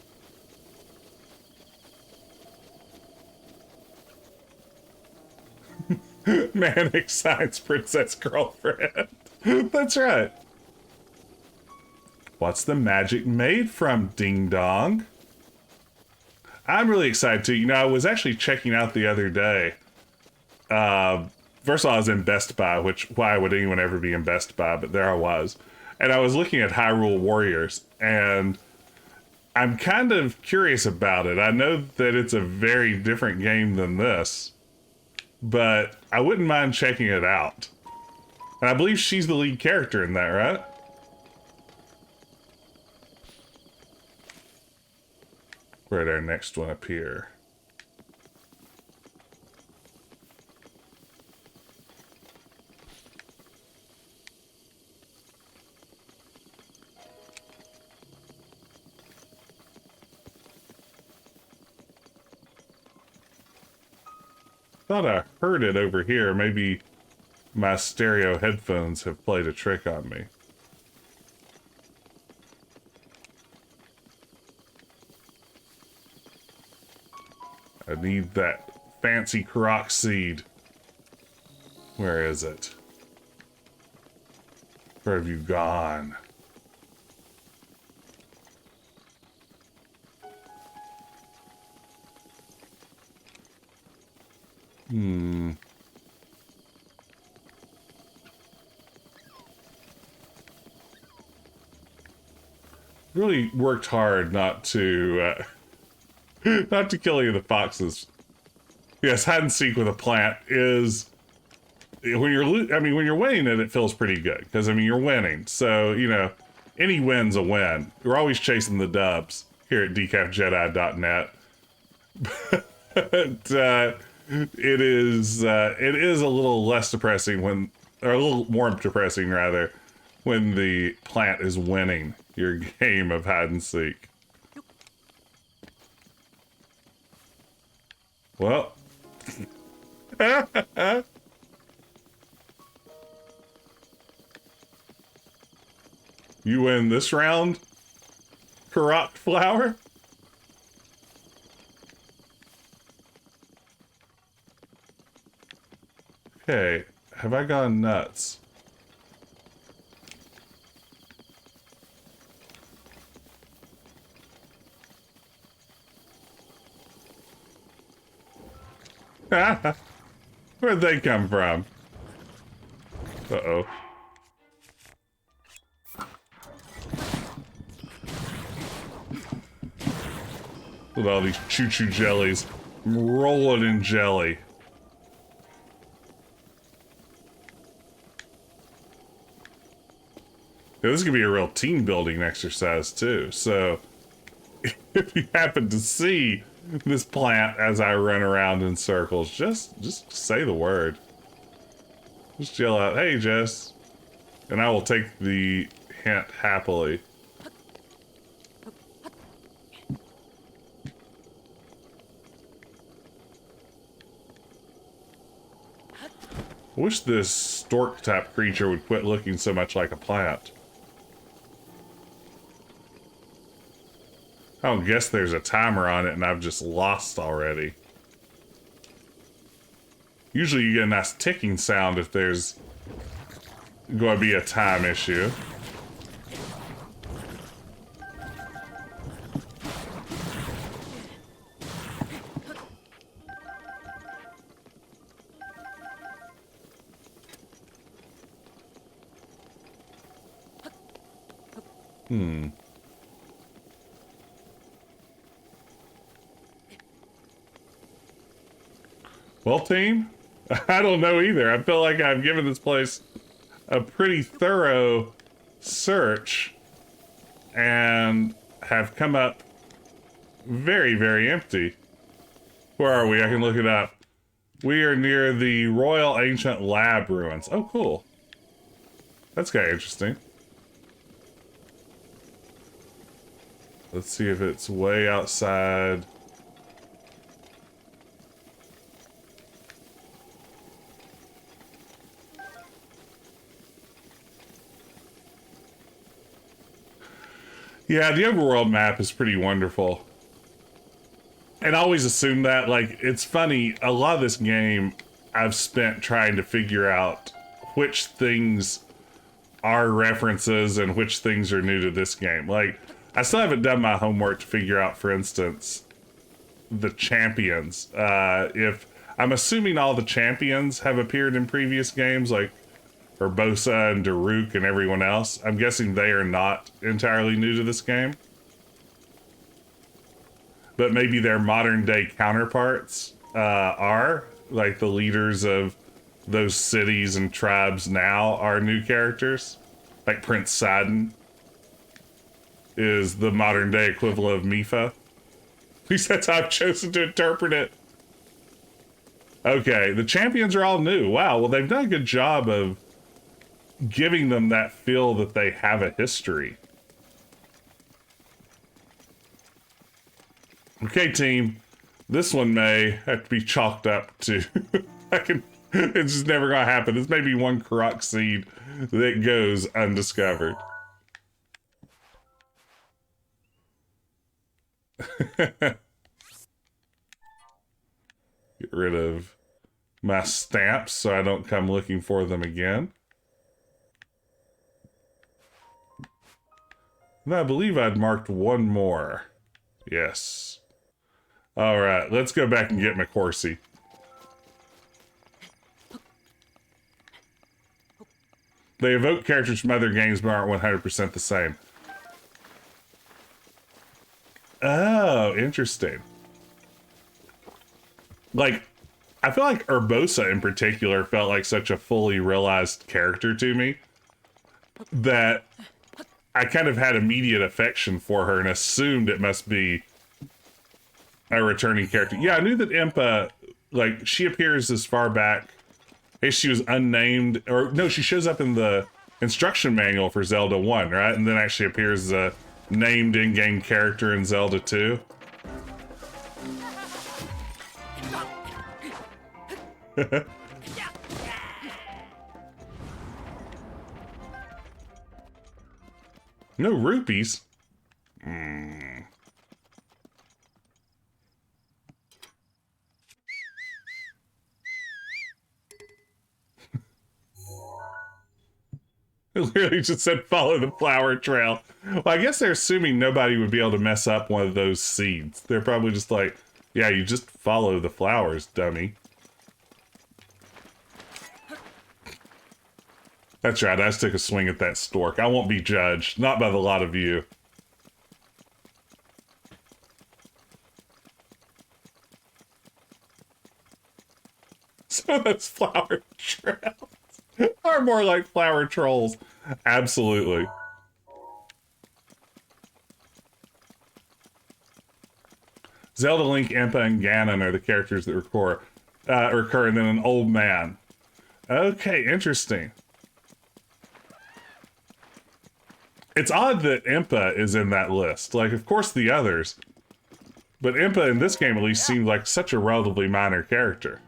Manic science princess girlfriend. That's right. What's the magic made from, Ding Dong? I'm really excited too. You know, I was actually checking out the other day. First of all, I was in Best Buy, which why would anyone ever be in Best Buy? But there I was. And I was looking at Hyrule Warriors, and I'm kind of curious about it. I know that it's a very different game than this, but I wouldn't mind checking it out. And I believe she's the lead character in that, right? Where'd our next one appear? Thought I heard it over here. Maybe my stereo headphones have played a trick on me. I need that fancy Korok seed. Where is it? Where have you gone? Really worked hard not to not to kill any of the foxes. Yes, hide and seek with a plant is when you're winning it feels pretty good because I mean you're winning. So, you know, any win's a win. We're always chasing the dubs here at decafjedi.net. But it is a little less depressing when, or a little more depressing rather, when the plant is winning your game of hide and seek. Well, you win this round, Korok flower. Okay, have I gone nuts? Where'd they come from? Uh-oh. With all these choo-choo jellies. I'm rolling in jelly. Now, this is going to be a real team building exercise, too. So, if you happen to see this plant as I run around in circles, just say the word. Just yell out, "Hey, Jess." And I will take the hint happily. Wish this stork-type creature would quit looking so much like a plant. I don't guess there's a timer on it and I've just lost already. Usually you get a nice ticking sound if there's going to be a time issue. Well, team, I don't know either. I feel like I've given this place a pretty thorough search and have come up very, very empty. Where are we? I can look it up. We are near the Royal Ancient Lab ruins. Oh, cool. That's kind of interesting. Let's see if it's way outside. Yeah, the overworld map is pretty wonderful. And I always assume that, like, it's funny, a lot of this game I've spent trying to figure out which things are references and which things are new to this game. Like, I still haven't done my homework to figure out, for instance, the champions. If I'm assuming all the champions have appeared in previous games, like Urbosa and Daruk and everyone else. I'm guessing they are not entirely new to this game. But maybe their modern day counterparts are, like the leaders of those cities and tribes now are new characters. Like Prince Sidon is the modern day equivalent of Mifa. At least that's how I've chosen to interpret it. Okay, the champions are all new. Wow, well they've done a good job of giving them that feel that they have a history. Okay, team. This one may have to be chalked up to... It's just never gonna happen. This may be one Korok seed that goes undiscovered. Get rid of my stamps so I don't come looking for them again. And I believe I'd marked one more. Yes. Alright, let's go back and get my Corsi. They evoke characters from other games but aren't 100% the same. Oh, interesting. Like, I feel like Urbosa in particular felt like such a fully realized character to me that I kind of had immediate affection for her and assumed it must be a returning character. Yeah, I knew that Impa, like, she appears as far back. Hey, she was unnamed, or no, she shows up in the instruction manual for Zelda 1, right? And then actually appears as a named in-game character in Zelda 2. No rupees? It literally just said follow the flower trail. Well, I guess they're assuming nobody would be able to mess up one of those seeds. They're probably just like, yeah, you just follow the flowers, dummy. That's right, I just took a swing at that stork. I won't be judged. Not by the lot of you. Some of those flower trails are more like flower trolls. Absolutely. Zelda, Link, Impa, and Ganon are the characters that recur, and then an old man. Okay, interesting. It's odd that Impa is in that list. Like, of course, the others. But Impa in this game at least seemed like such a relatively minor character.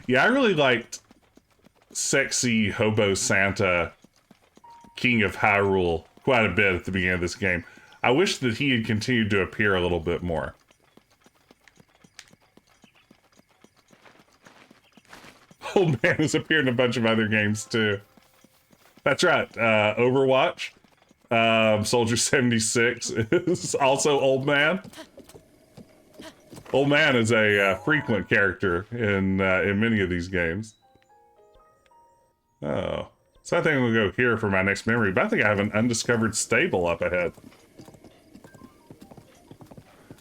Yeah, I really liked sexy hobo Santa, King of Hyrule, quite a bit at the beginning of this game. I wish that he had continued to appear a little bit more. Old Man has appeared in a bunch of other games too. That's right. Overwatch, Soldier 76 is also Old Man. Old Man is a frequent character in many of these games. Oh, so I think I'm gonna go here for my next memory, but I think I have an undiscovered stable up ahead.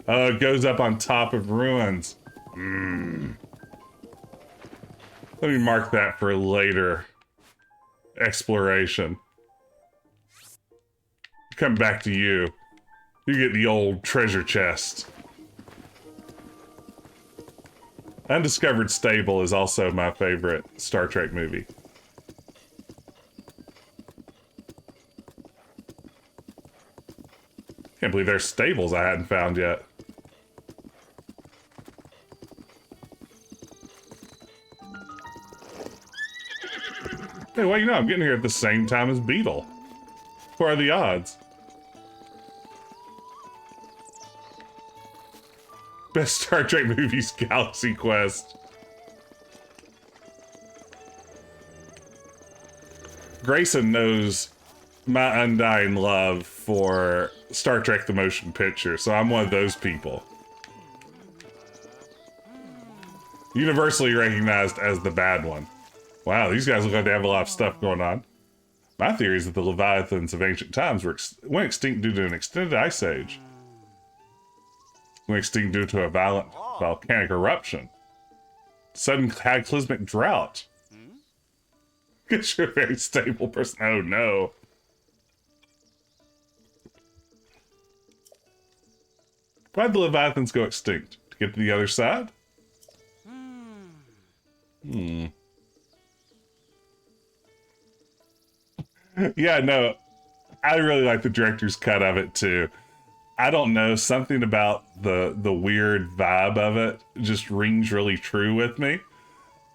Oh, it goes up on top of ruins. Let me mark that for later exploration. Come back to you. You get the old treasure chest. Undiscovered Stable is also my favorite Star Trek movie. Can't believe there's stables I hadn't found yet. Hey, well, you know, I'm getting here at the same time as Beetle. What are the odds? Best Star Trek movies, Galaxy Quest. Grayson knows my undying love for Star Trek the Motion Picture, so I'm one of those people. Universally recognized as the bad one. Wow, these guys look like they have a lot of stuff going on. My theory is that the Leviathans of ancient times went extinct due to an extended ice age. Went extinct due to a violent volcanic eruption. Sudden cataclysmic drought. Guess you're a very stable person. Oh no. Why'd the Leviathans go extinct? To get to the other side? Yeah, no. I really like the director's cut of it too. I don't know, something about the weird vibe of it just rings really true with me.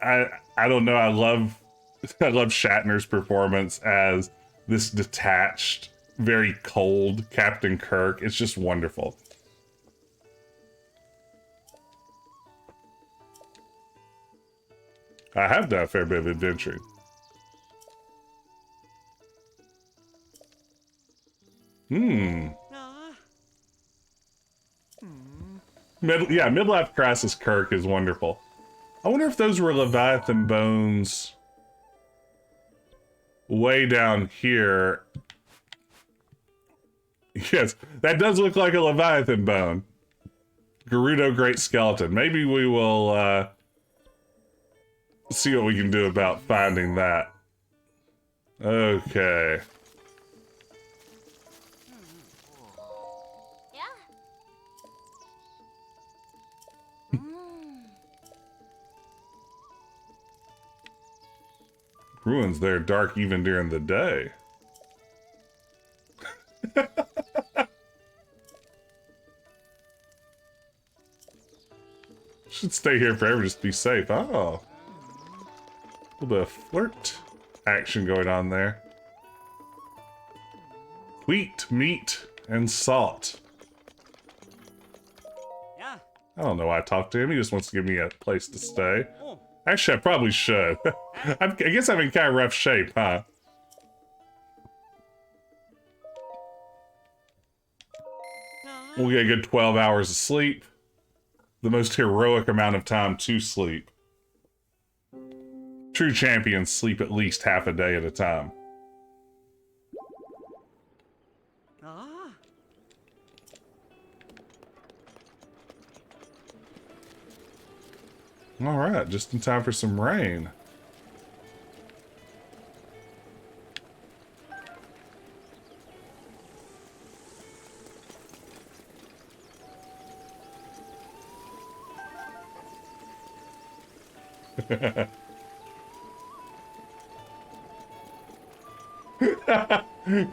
I don't know, I love Shatner's performance as this detached, very cold Captain Kirk. It's just wonderful. I have done a fair bit of adventuring. Midlife Crisis Kirk is wonderful. I wonder if those were Leviathan bones way down here. Yes, that does look like a Leviathan bone. Gerudo Great Skeleton. Maybe we will see what we can do about finding that. Okay. Ruins there dark even during the day. Should stay here forever just to be safe. Oh. A little bit of flirt action going on there. Wheat, meat, and salt. Yeah. I don't know why I talked to him. He just wants to give me a place to stay. Actually, I probably should. I guess I'm in kind of rough shape, huh? We'll get a good 12 hours of sleep. The most heroic amount of time to sleep. True champions sleep at least half a day at a time. All right, just in time for some rain.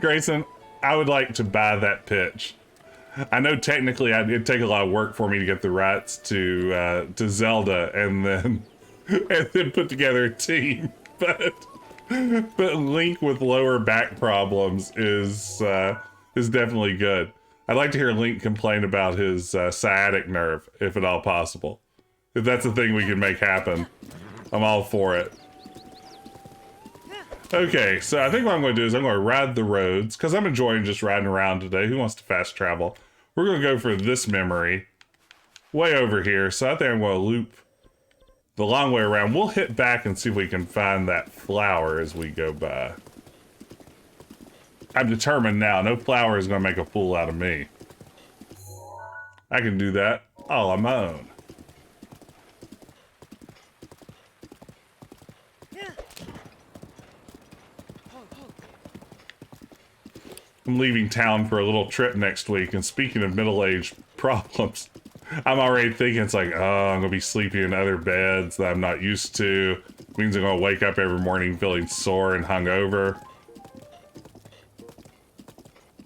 Grayson, I would like to buy that pitch. I know technically it'd take a lot of work for me to get the rights to Zelda and then and then put together a team, but Link with lower back problems is definitely good. I'd like to hear Link complain about his sciatic nerve, if at all possible. If that's a thing we can make happen, I'm all for it. Okay, so I think what I'm going to do is I'm going to ride the roads, because I'm enjoying just riding around today. Who wants to fast travel? We're going to go for this memory way over here, so I think I'm going to loop the long way around. We'll hit back and see if we can find that flower as we go by. I'm determined now, no flower is going to make a fool out of me. I can do that all on my own. I'm leaving town for a little trip next week, and speaking of middle-aged problems, I'm already thinking it's like, oh, I'm gonna be sleeping in other beds that I'm not used to. It means I'm gonna wake up every morning feeling sore and hungover,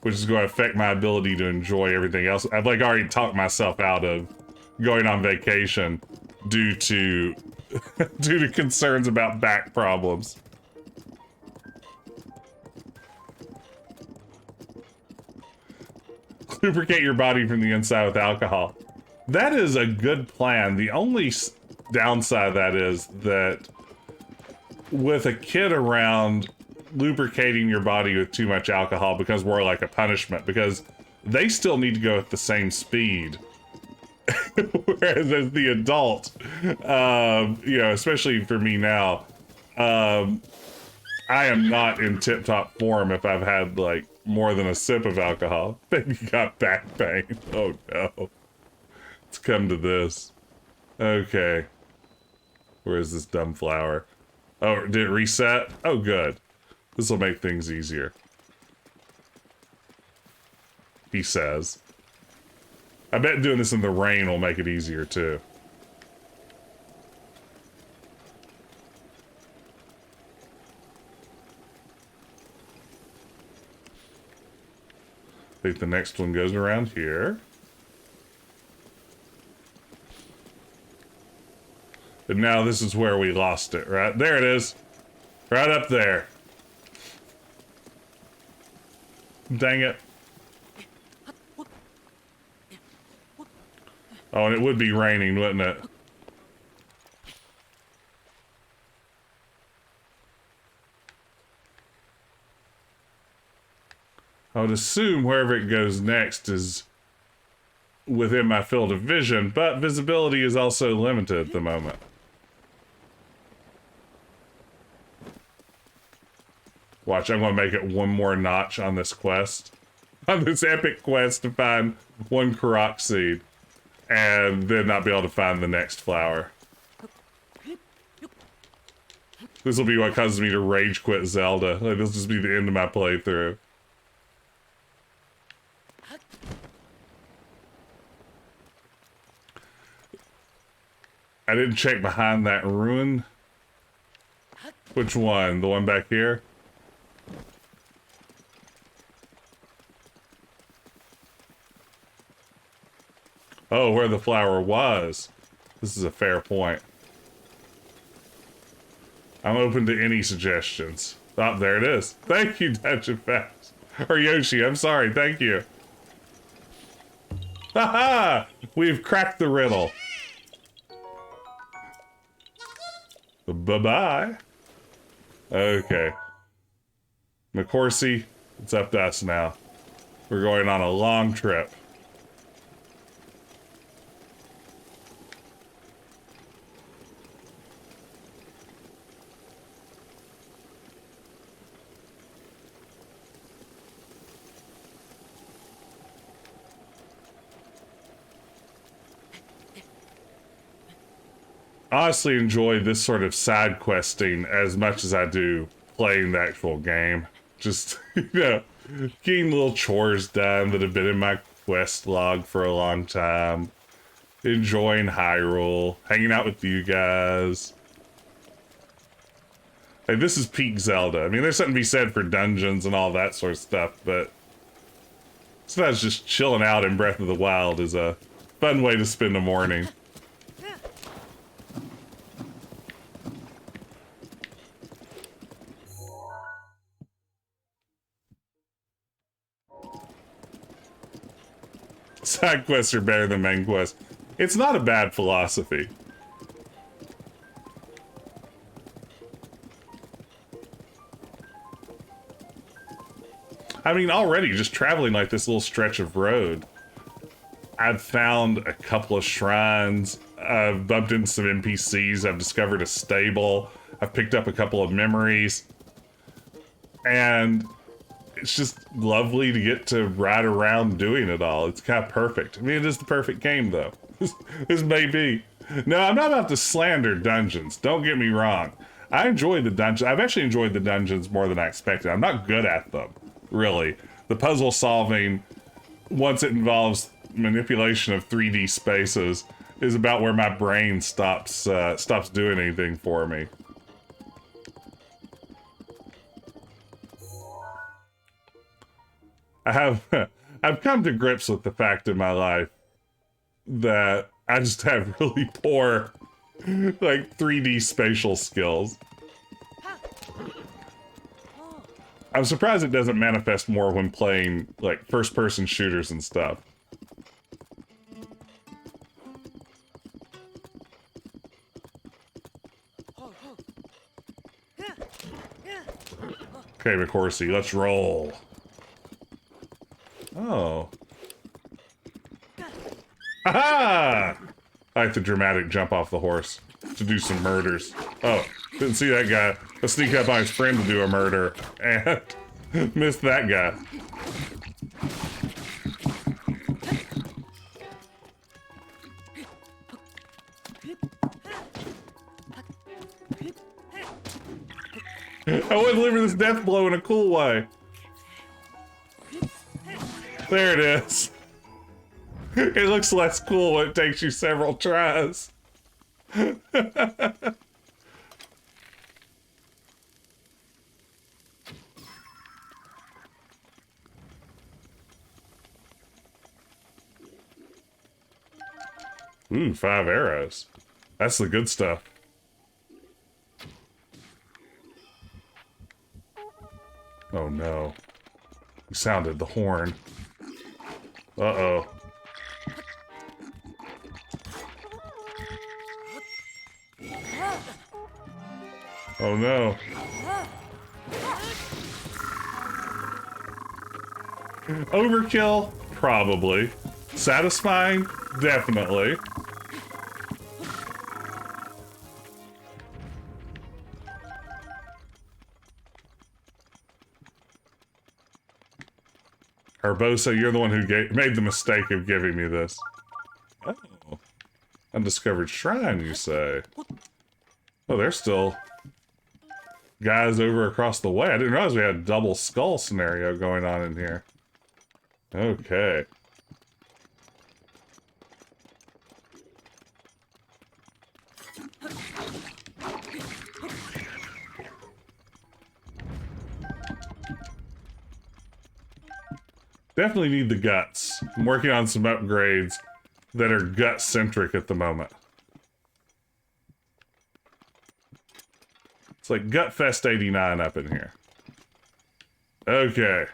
which is going to affect my ability to enjoy everything else. I've like already talked myself out of going on vacation due to due to concerns about back problems. Lubricate your body from the inside with alcohol. That is a good plan. The only downside of that is that with a kid around, lubricating your body with too much alcohol becomes more like a punishment, because they still need to go at the same speed. Whereas as the adult, you know, especially for me now, I am not in tip-top form if I've had like more than a sip of alcohol. Baby got back pain. Oh no. It's come to this. Okay. Where is this dumb flower? Oh, did it reset? Oh, good. This will make things easier. He says. I bet doing this in the rain will make it easier too. I think the next one goes around here. And now this is where we lost it, right? There it is. Right up there. Dang it. Oh, and it would be raining, wouldn't it? I would assume wherever it goes next is within my field of vision, but visibility is also limited at the moment. Watch, I'm going to make it one more notch on this quest. On this epic quest to find one Korok seed. And then not be able to find the next flower. This will be what causes me to rage quit Zelda. Like, this will just be the end of my playthrough. I didn't check behind that ruin. Which one? The one back here? Oh, where the flower was. This is a fair point. I'm open to any suggestions. Oh, there it is. Thank you, Dungeon Fast. Or Yoshi, I'm sorry. Thank you. Haha! We've cracked the riddle. Bye-bye. Okay. McCorsey, it's up to us now. We're going on a long trip. honestly enjoy this sort of side questing as much as I do playing the actual game. Just, getting little chores done that have been in my quest log for a long time. Enjoying Hyrule, hanging out with you guys. Like, this is peak Zelda. I mean, there's something to be said for dungeons and all that sort of stuff, but sometimes just chilling out in Breath of the Wild is a fun way to spend the morning. Side quests are better than main quests. It's not a bad philosophy. I mean, already just traveling like this little stretch of road, I've found a couple of shrines, I've bumped into some NPCs, I've discovered a stable, I've picked up a couple of memories, and it's just lovely to get to ride around doing it all. It's kind of perfect. I mean, it is the perfect game, though. This may be. No, I'm not about to slander dungeons. Don't get me wrong. I enjoy the dungeons. I've actually enjoyed the dungeons more than I expected. I'm not good at them, really. The puzzle solving, once it involves manipulation of 3D spaces, is about where my brain stops doing anything for me. I've come to grips with the fact in my life that I just have really poor, like, 3D spatial skills. I'm surprised it doesn't manifest more when playing, like, first-person shooters and stuff. Okay, McHorsey, let's roll. Oh. Aha! I like the dramatic jump off the horse to do some murders. Oh, didn't see that guy. Let's sneak up on his friend to do a murder. And missed that guy. I want to deliver this death blow in a cool way. There it is. It looks less cool when it takes you several tries. Ooh, 5 arrows. That's the good stuff. Oh no. You sounded the horn. Uh-oh. Oh no. Overkill? Probably. Satisfying? Definitely. Herbosa, you're the one who made the mistake of giving me this. Oh. Undiscovered shrine, you say? Oh, there's still guys over across the way. I didn't realize we had a double skull scenario going on in here. Okay. Definitely need the guts. I'm working on some upgrades that are gut-centric at the moment. It's like Gutfest 89 up in here. Okay.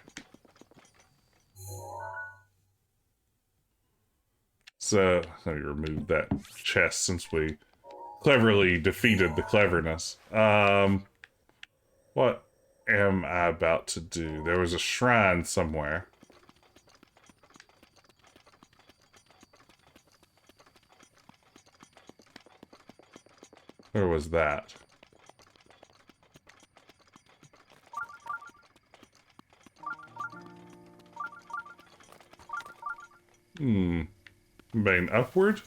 So, let me remove that chest since we cleverly defeated the cleverness. What am I about to do? There was a shrine somewhere. Where was that? Main upward?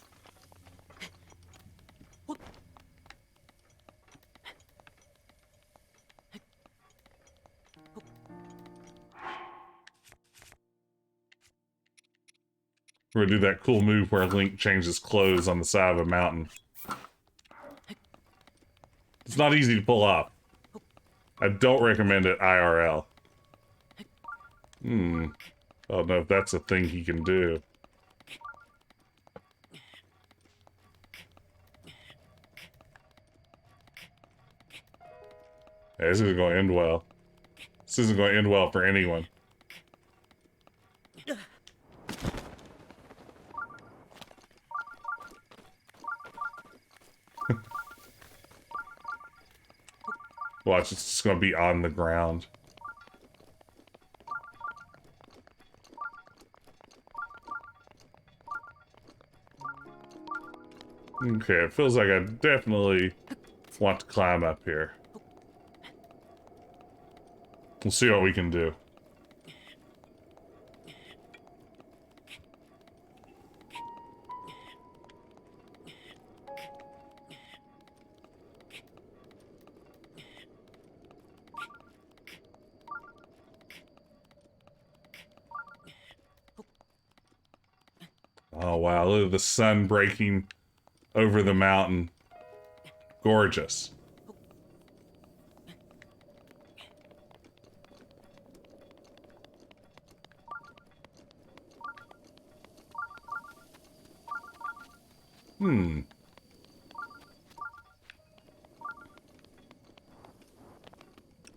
We're gonna do that cool move where Link changes clothes on the side of a mountain. It's not easy to pull off. I don't recommend it IRL. I don't know if that's a thing he can do. Hey, this isn't going to end well. This isn't going to end well for anyone. Watch, it's just going to be on the ground. Okay, it feels like I definitely want to climb up here. We'll see what we can do. Oh wow, look at the sun breaking over the mountain. Gorgeous.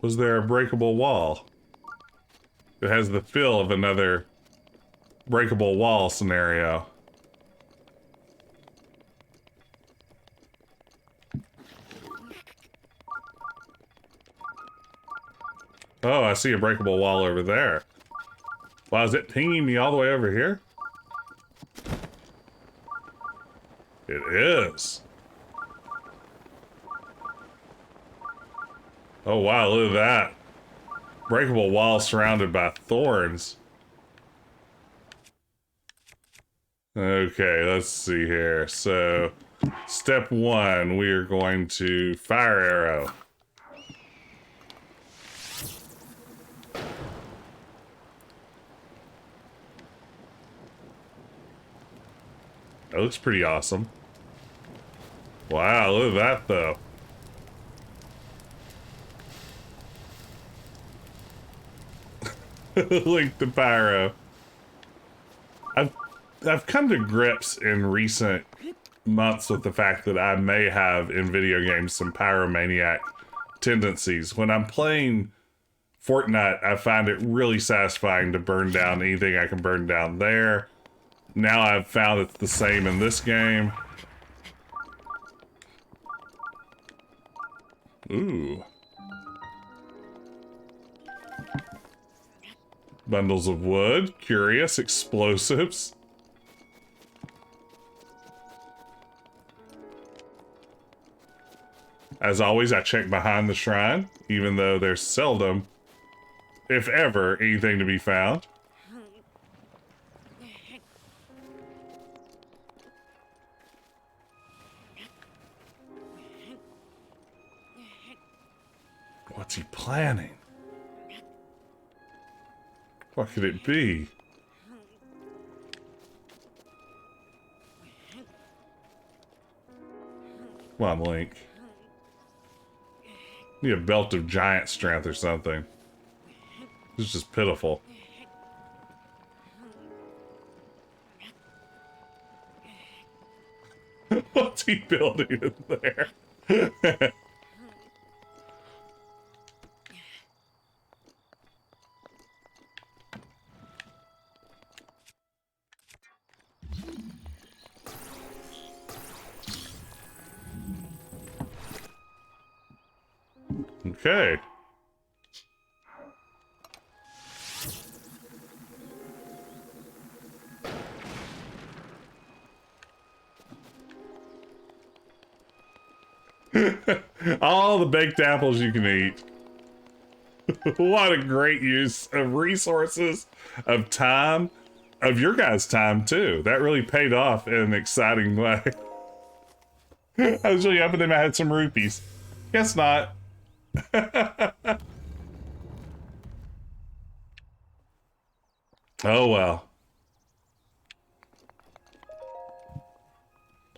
Was there a breakable wall? It has the feel of another breakable wall scenario. Oh, I see a breakable wall over there. Wow, is it pinging me all the way over here? It is. Oh wow, look at that. Breakable wall surrounded by thorns. Okay, let's see here. So, step one, we are going to fire arrow. That looks pretty awesome. Wow, look at that though. Link to Pyro. I've come to grips in recent months with the fact that I may have in video games some pyromaniac tendencies. When I'm playing Fortnite, I find it really satisfying to burn down anything I can burn down there. Now I've found it's the same in this game. Ooh. Bundles of wood, curious, explosives. As always, I check behind the shrine, even though there's seldom, if ever, anything to be found. What's he planning? What could it be? Come on, Link. Need a belt of giant strength or something. This is just pitiful. What's he building in there? Okay. All the baked apples you can eat. What a great use of resources, of time, of your guys' time too. That really paid off in an exciting way. I was really hoping they might have some rupees. Guess not. Oh well.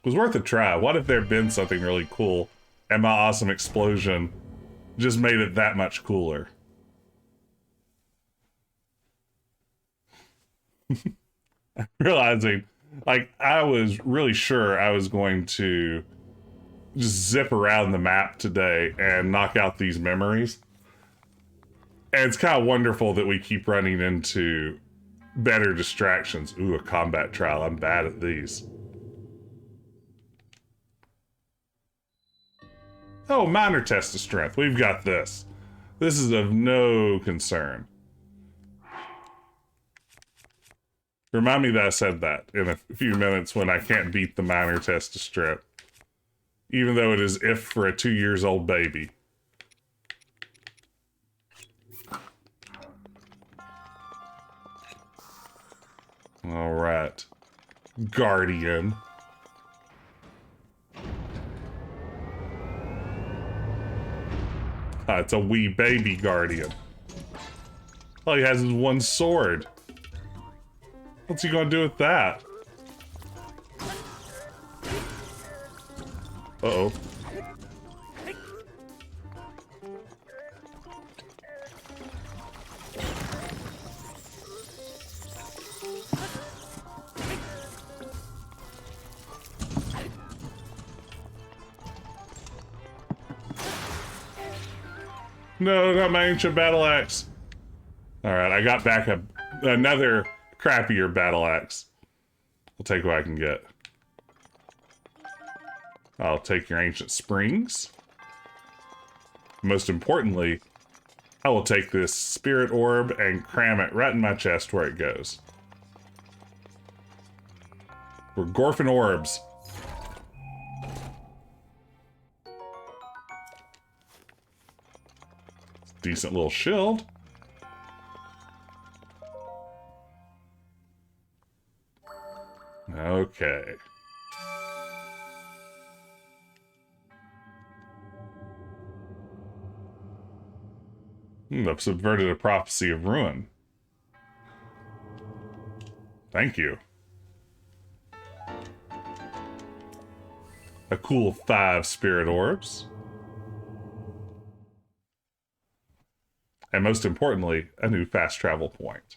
It was worth a try. What if there had been something really cool and my awesome explosion just made it that much cooler? Realizing, like, I was really sure I was going to just zip around the map today and knock out these memories. And it's kind of wonderful that we keep running into better distractions. Ooh, a combat trial. I'm bad at these. Oh, minor test of strength. We've got this. This is of no concern. Remind me that I said that in a few minutes when I can't beat the minor test of strength. Even though it is if for a 2-year-old baby. Alright. Guardian. It's a wee baby guardian. All he has is one sword. What's he gonna do with that? Uh-oh. No, not my ancient battle axe. Alright, I got back another crappier battle axe. I'll take what I can get. I'll take your ancient springs. Most importantly, I will take this spirit orb and cram it right in my chest where it goes. We're Gorfin orbs. Decent little shield. Okay. I've subverted a prophecy of ruin. Thank you. A cool 5 spirit orbs. And most importantly, a new fast travel point.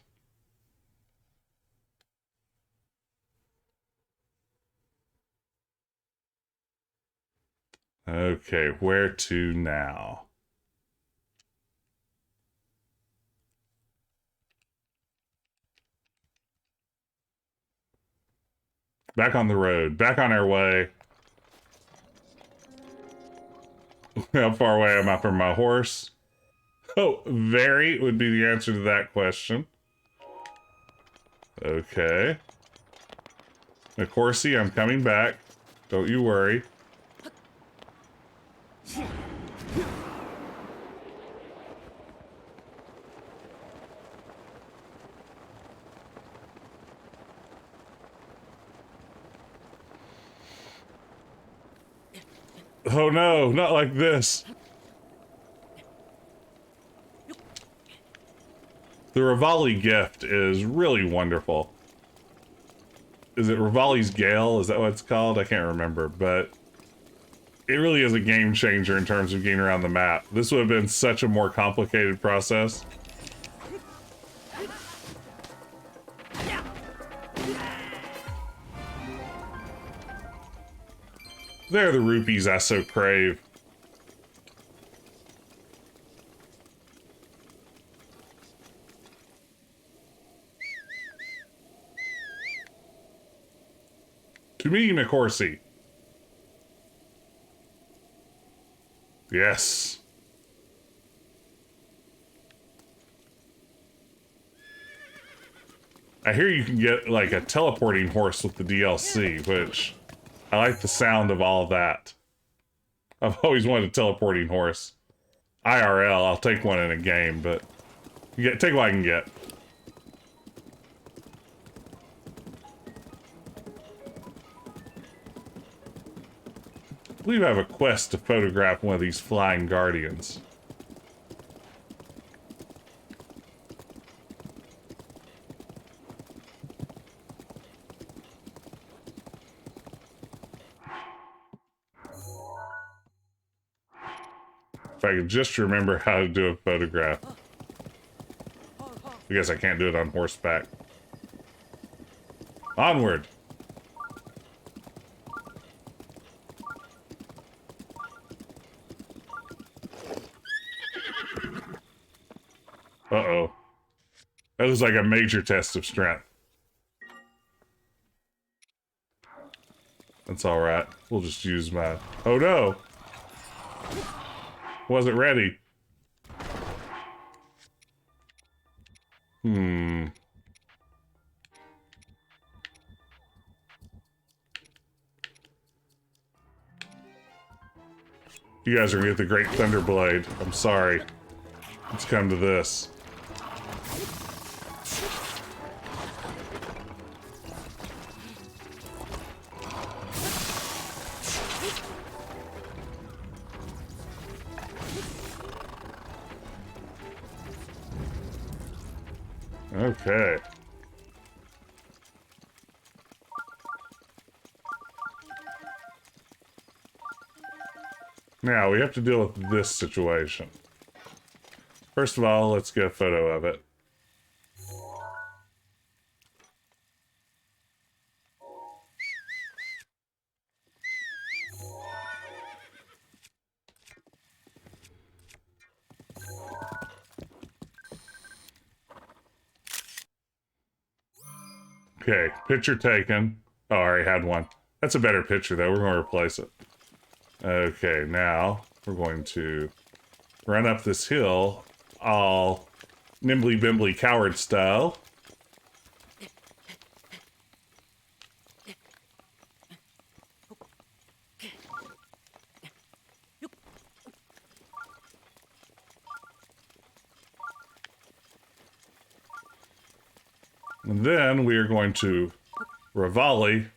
Okay, where to now? Back on the road, back on our way. How far away am I from my horse? Oh, very would be the answer to that question. Okay. Of course, I'm coming back. Don't you worry. Oh no, not like this. The Rivali gift is really wonderful. Is it Rivali's Gale? Is that what it's called? I can't remember, but it really is a game changer in terms of getting around the map. This would have been such a more complicated process. They're the rupees I so crave. To me, McCorsey. Yes. I hear you can get, like, a teleporting horse with the DLC, which I like the sound of all of that. I've always wanted a teleporting horse. IRL, I'll take one in a game, but take what I can get. I believe I have a quest to photograph one of these flying guardians. If I could just remember how to do a photograph. I guess I can't do it on horseback. Onward! Uh-oh. That was like a major test of strength. That's alright. We'll just use my... Oh no! Wasn't ready. Hmm. You guys are gonna get the Great Thunderblade. I'm sorry. Let's come to this. Okay. Now, we have to deal with this situation. First of all, let's get a photo of it. Okay, picture taken. Oh, I already had one. That's a better picture, though. We're going to replace it. Okay, now we're going to run up this hill all nimbly bimbly coward style. And then we are going to Rivali.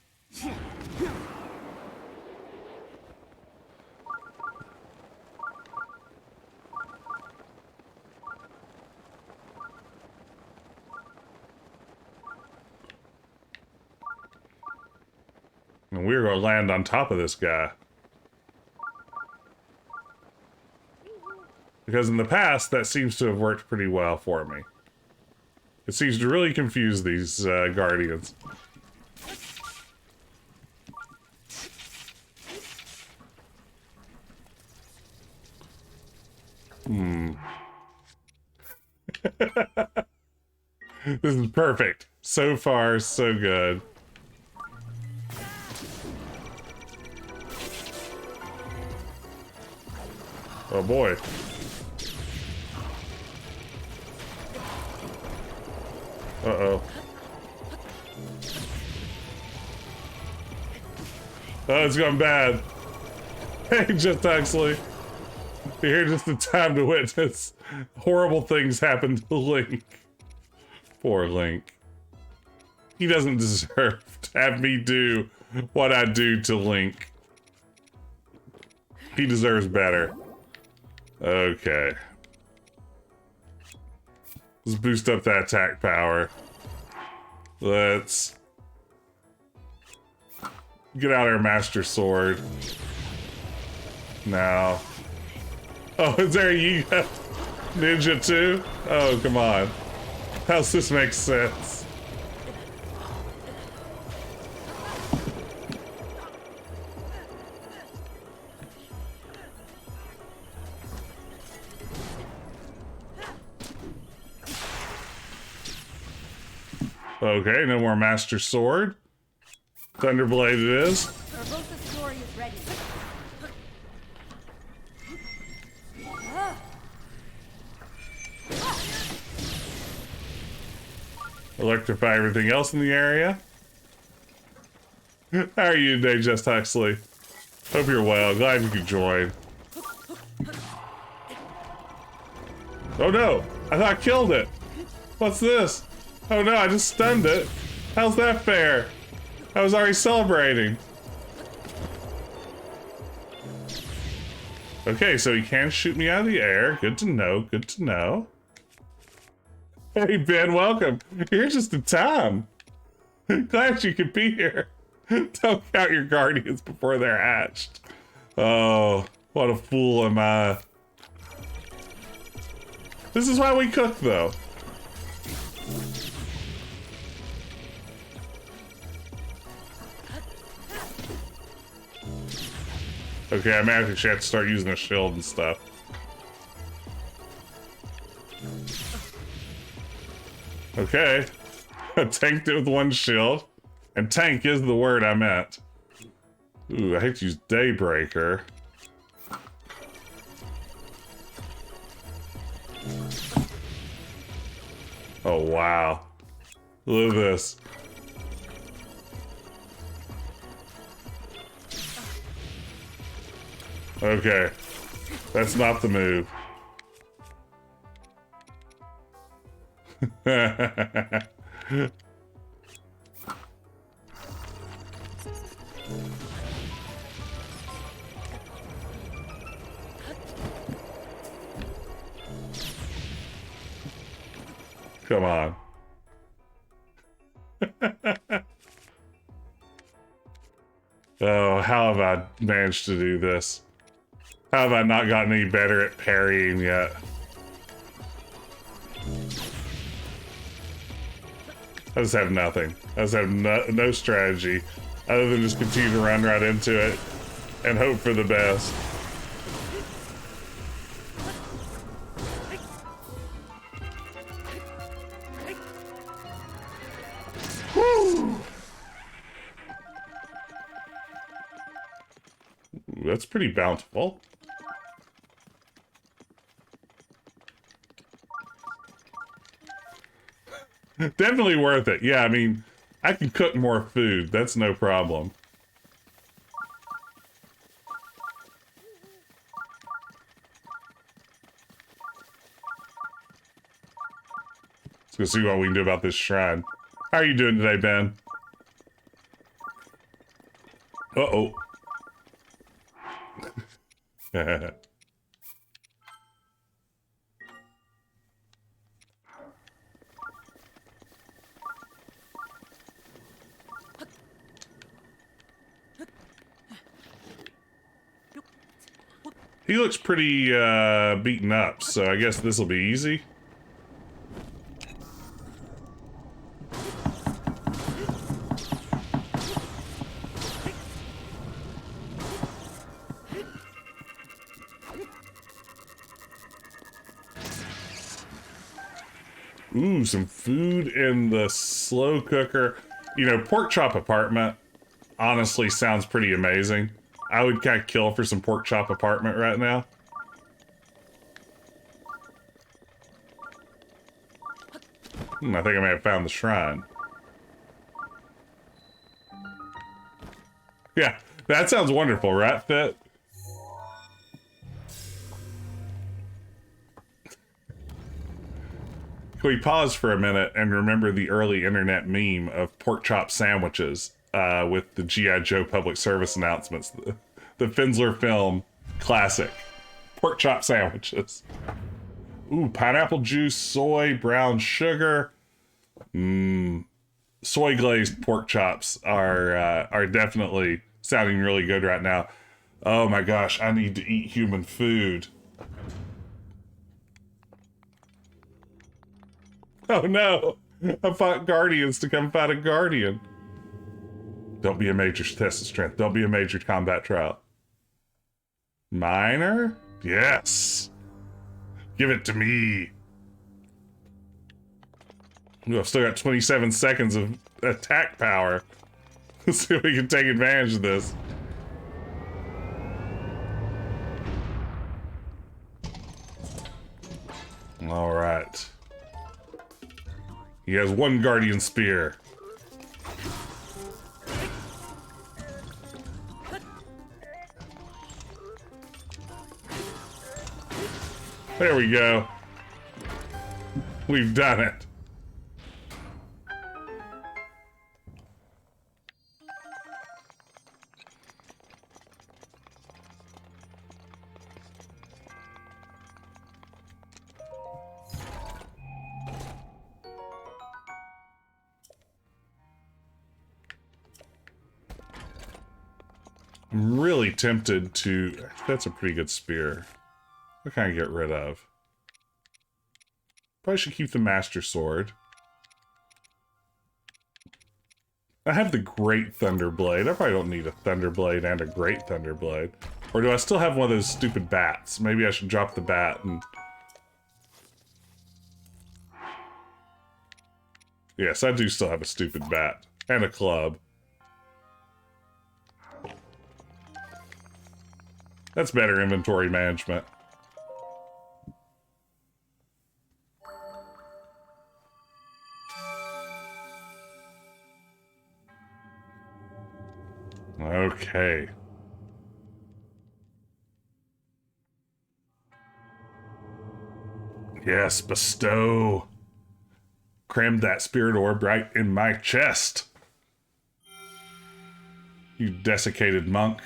And we're going to land on top of this guy. Because in the past, that seems to have worked pretty well for me. It seems to really confuse these guardians. This is perfect. So far, so good. Oh boy. Uh-oh. Oh, it's gone bad. Hey, Jess Huxley. You're here just in time to witness horrible things happen to Link. Poor Link. He doesn't deserve to have me do what I do to Link. He deserves better. Okay. Let's boost up that attack power. Let's get out our Master Sword. Now. Oh, is there a Yiga ninja too? Oh, come on. How's this make sense? Okay, no more Master Sword. Thunderblade it is. Urbosa's story is ready. Electrify everything else in the area. How are you today, Jess Huxley? Hope you're well. Glad you could join. Oh no! I thought I killed it! What's this? Oh no, I just stunned it. How's that fair? I was already celebrating. Okay, so he can shoot me out of the air. Good to know, good to know. Hey Ben, welcome. You're just in time. Glad you could be here. Don't count your guardians before they're hatched. Oh, what a fool am I. This is why we cook, though. Okay, I might actually have to start using a shield and stuff. Okay. I tanked it with one shield. And tank is the word I meant. Ooh, I hate to use Daybreaker. Oh, wow. Look at this. Okay. That's not the move. Come on. Oh, how have I managed to do this? How have I not gotten any better at parrying yet? I just have nothing. I just have no strategy other than just continue to run right into it and hope for the best. Woo! Ooh, that's pretty bountiful. Definitely worth it. Yeah, I mean, I can cook more food. That's no problem. Let's go see what we can do about this shrine. How are you doing today, Ben? Uh-oh. He looks pretty beaten up, so I guess this will be easy. Ooh, some food in the slow cooker. You know, pork chop apartment honestly sounds pretty amazing. I would kind of kill for some pork chop apartment right now. I think I may have found the shrine. Yeah, that sounds wonderful, right, Fit? Can we pause for a minute and remember the early internet meme of pork chop sandwiches with the G.I. Joe public service announcements? The Finsler film classic. Pork chop sandwiches. Ooh, pineapple juice, soy, brown sugar. Soy glazed pork chops are definitely sounding really good right now. Oh my gosh, I need to eat human food. Oh no! I fought guardians to come fight a guardian. Don't be a major test of strength. Don't be a major combat trial. Minor? Yes! Give it to me. Ooh, I've still got 27 seconds of attack power. Let's see if we can take advantage of this. Alright. He has one guardian spear. There we go. We've done it. I'm really tempted to... That's a pretty good spear. What can I get rid of? Probably should keep the Master Sword. I have the Great Thunderblade. I probably don't need a Thunderblade and a Great Thunderblade. Or do I still have one of those stupid bats? Maybe I should drop the bat and... Yes, I do still have a stupid bat. And a club. That's better inventory management. Okay. Yes, bestow. Cram that spirit orb right in my chest. You desiccated monk.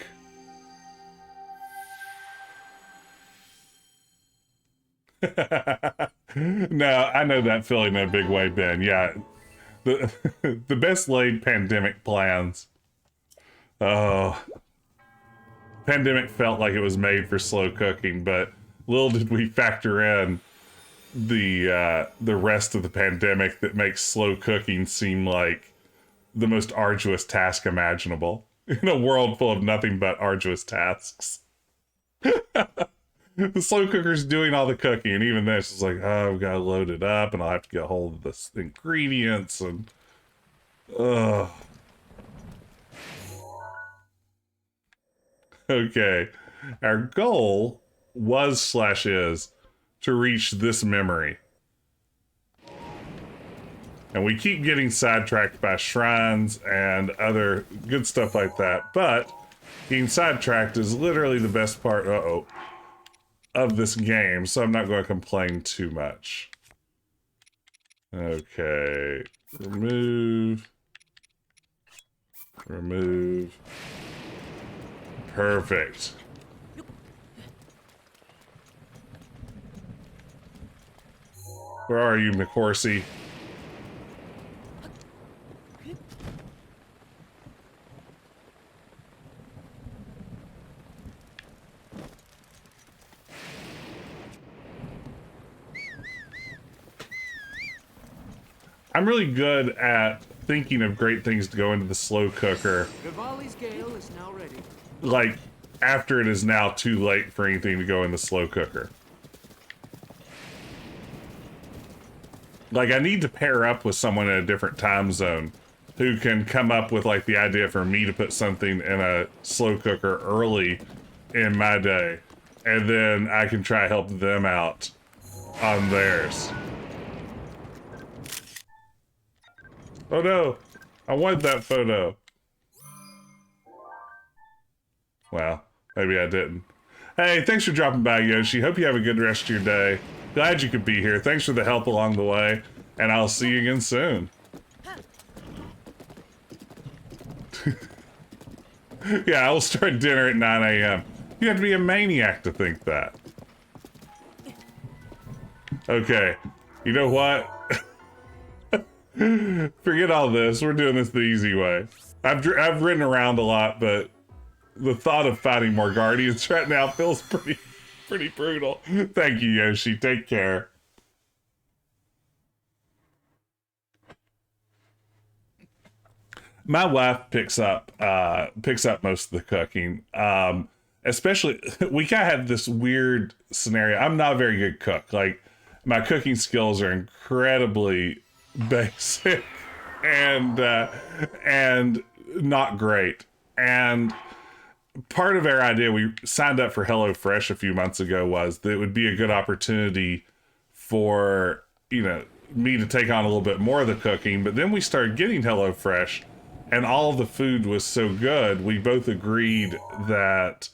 No, I know that feeling in a big way, Ben. Yeah. The best laid pandemic plans. Oh. Pandemic felt like it was made for slow cooking, but little did we factor in the rest of the pandemic that makes slow cooking seem like the most arduous task imaginable in a world full of nothing but arduous tasks. The slow cooker's doing all the cooking, and even this is like, oh, I've got to load it up, and I'll have to get a hold of the ingredients, and okay. Our goal was / is to reach this memory. And we keep getting sidetracked by shrines and other good stuff like that, but getting sidetracked is literally the best part of this game, so I'm not going to complain too much. Okay. Remove. Perfect. Where are you, McHorsey? I'm really good at thinking of great things to go into the slow cooker. Rivali's Gale is now ready. Like, after it is now too late for anything to go in the slow cooker. Like, I need to pair up with someone in a different time zone who can come up with, like, the idea for me to put something in a slow cooker early in my day. And then I can try to help them out on theirs. Oh no! I wanted that photo. Well, maybe I didn't. Hey, thanks for dropping by, Yoshi. Hope you have a good rest of your day. Glad you could be here. Thanks for the help along the way, and I'll see you again soon. Yeah, I will start dinner at 9 a.m. You have to be a maniac to think that. Okay, you know what? Forget all this. We're doing this the easy way. I've ridden around a lot, but the thought of fighting more guardians right now feels pretty brutal. Thank you, Yoshi. Take care. My wife picks up most of the cooking. Especially, we kind of have this weird scenario. I'm not a very good cook. Like, my cooking skills are incredibly basic and not great. And part of our idea, we signed up for HelloFresh a few months ago, was that it would be a good opportunity for, you know, me to take on a little bit more of the cooking. But then we started getting HelloFresh, and all of the food was so good, we both agreed that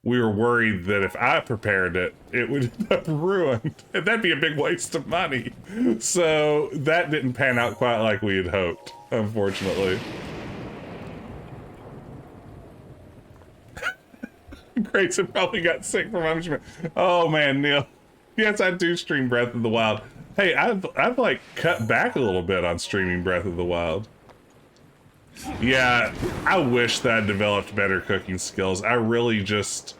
we were worried that if I prepared it, it would end up ruined. And that'd be a big waste of money. So that didn't pan out quite like we had hoped, unfortunately. Grayson probably got sick from punishment. Oh man, Neil. Yes, I do stream Breath of the Wild. Hey, I've like cut back a little bit on streaming Breath of the Wild. Yeah, I wish that I'd developed better cooking skills. I really just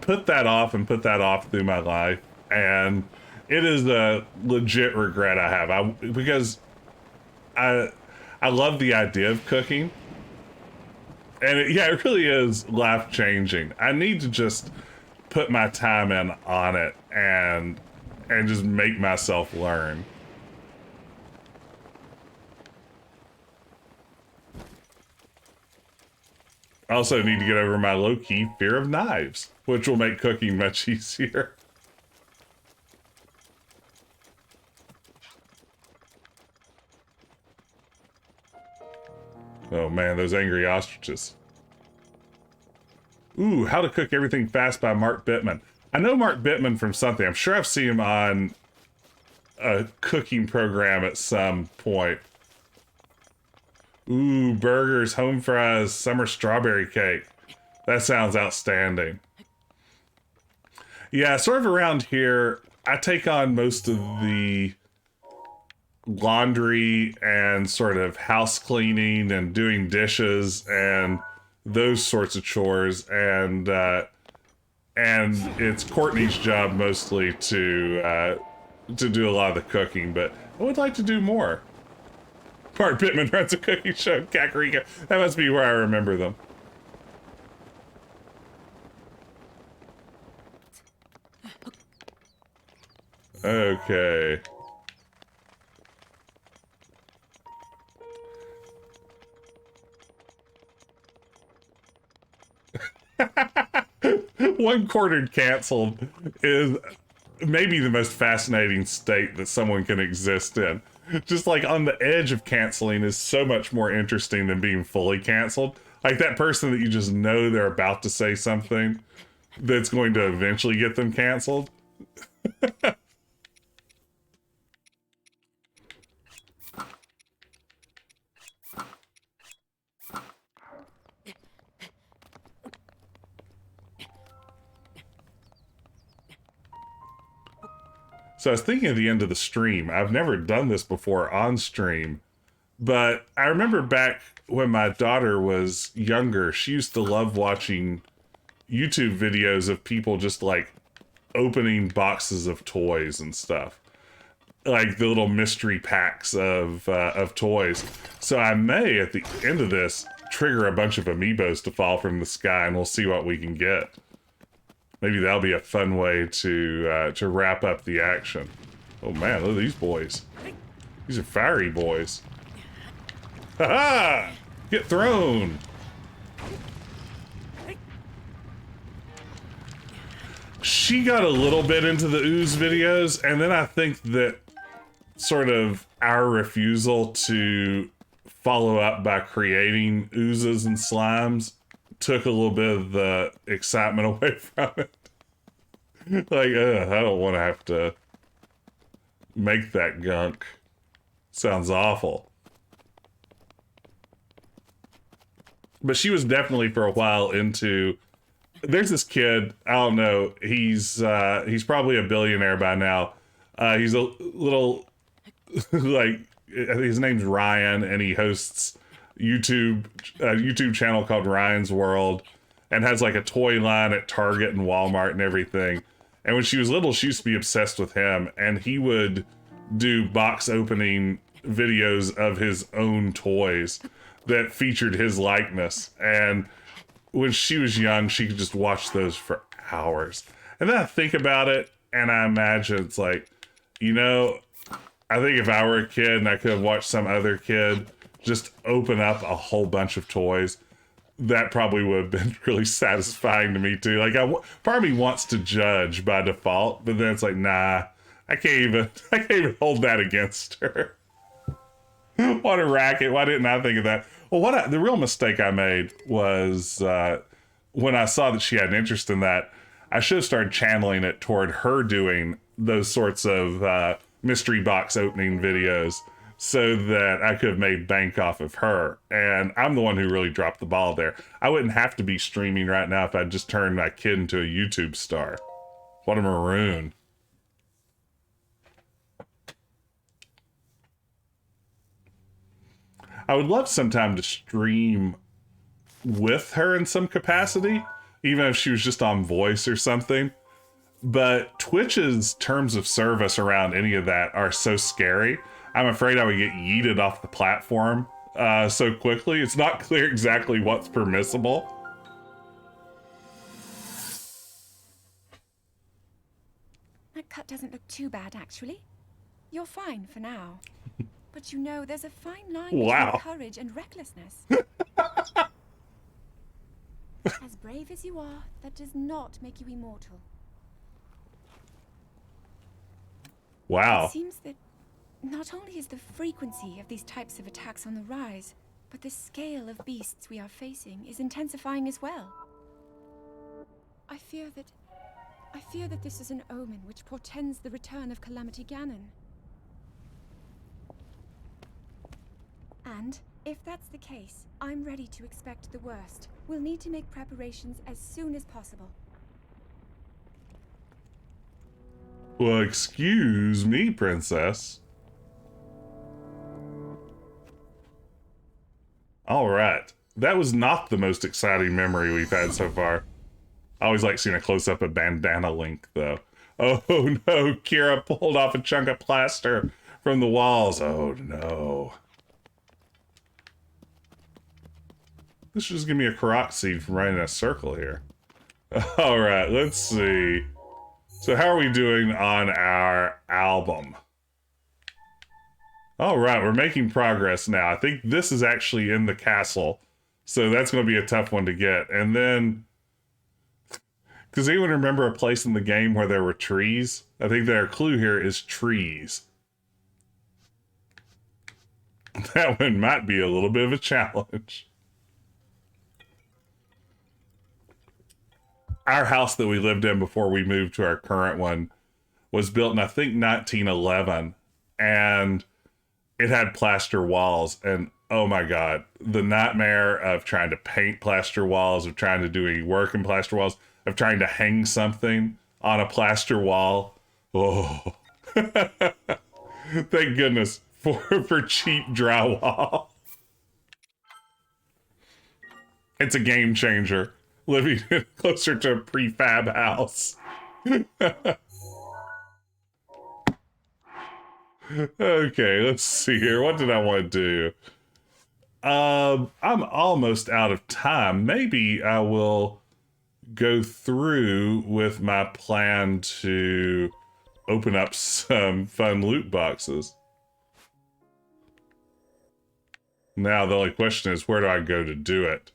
put that off through my life. And It is a legit regret I have. Because I I love the idea of cooking. And it really is life changing. I need to just put my time in on it and just make myself learn. I also need to get over my low-key fear of knives, which will make cooking much easier. Oh man, those angry ostriches. Ooh, How to Cook Everything Fast by Mark Bittman. I know Mark Bittman from something. I'm sure I've seen him on a cooking program at some point. Ooh, burgers, home fries, summer strawberry cake. That sounds outstanding. Yeah, sort of around here, I take on most of the laundry and sort of house cleaning and doing dishes and those sorts of chores, and it's Courtney's job mostly to do a lot of the cooking, but I would like to do more. Mark Pittman runs a cooking show in Kakariko. That must be where I remember them. Okay. One quartered canceled is maybe the most fascinating state that someone can exist in. Just like on the edge of canceling is so much more interesting than being fully canceled. Like that person that you just know they're about to say something that's going to eventually get them canceled. So I was thinking at the end of the stream, I've never done this before on stream, but I remember back when my daughter was younger, she used to love watching YouTube videos of people just like opening boxes of toys and stuff. Like the little mystery packs of toys. So I may, at the end of this, trigger a bunch of amiibos to fall from the sky and we'll see what we can get. Maybe that'll be a fun way to wrap up the action. Oh man, look at these boys. These are fiery boys. Ha-ha! Get thrown! She got a little bit into the ooze videos, and then I think that sort of our refusal to follow up by creating oozes and slimes took a little bit of the excitement away from it. Like, I don't want to have to make that gunk. Sounds awful. But she was definitely for a while into... There's this kid, I don't know, he's probably a billionaire by now. He's a little, like, his name's Ryan, and he hosts YouTube channel called Ryan's World, and has like a toy line at Target and Walmart and everything. And when she was little, she used to be obsessed with him, and he would do box opening videos of his own toys that featured his likeness. And when she was young, she could just watch those for hours. And then I think about it, and I imagine it's like, you know, I think if I were a kid and I could have watched some other kid just open up a whole bunch of toys, that probably would have been really satisfying to me too. Like, part of me wants to judge by default, but then it's like, nah, I can't even hold that against her. What a racket! Why didn't I think of that? Well, the real mistake I made was when I saw that she had an interest in that, I should have started channeling it toward her doing those sorts of mystery box opening videos, so that I could have made bank off of her. And I'm the one who really dropped the ball there. I wouldn't have to be streaming right now if I just turned my kid into a YouTube star. What a maroon. I would love sometime to stream with her in some capacity, even if she was just on voice or something. But Twitch's terms of service around any of that are so scary. I'm afraid I would get yeeted off the platform so quickly. It's not clear exactly what's permissible. That cut doesn't look too bad, actually. You're fine for now. But you know, there's a fine line Wow. between courage and recklessness. As brave as you are, that does not make you immortal. Wow. It seems that not only is the frequency of these types of attacks on the rise, but the scale of beasts we are facing is intensifying as well. I fear that this is an omen which portends the return of Calamity Ganon. And if that's the case, I'm ready to expect the worst. We'll need to make preparations as soon as possible. Well, excuse me, princess. All right. That was not the most exciting memory we've had so far. I always like seeing a close-up of Bandana Link, though. Oh, no. Kira pulled off a chunk of plaster from the walls. Oh, no. This should just give me a Karat seed from running a circle here. All right, let's see. So how are we doing on our album? All right, we're making progress now. I think this is actually in the castle. So that's going to be a tough one to get. And then, does anyone remember a place in the game where there were trees? I think their clue here is trees. That one might be a little bit of a challenge. Our house that we lived in before we moved to our current one was built in, I think, 1911. And it had plaster walls. And oh my God, the nightmare of trying to paint plaster walls, of trying to do any work in plaster walls, of trying to hang something on a plaster wall. Oh, thank goodness for cheap drywall. It's a game changer. Living closer to a prefab house. Okay, let's see here. What did I want to do? I'm almost out of time. Maybe I will go through with my plan to open up some fun loot boxes. Now the only question is, where do I go to do it?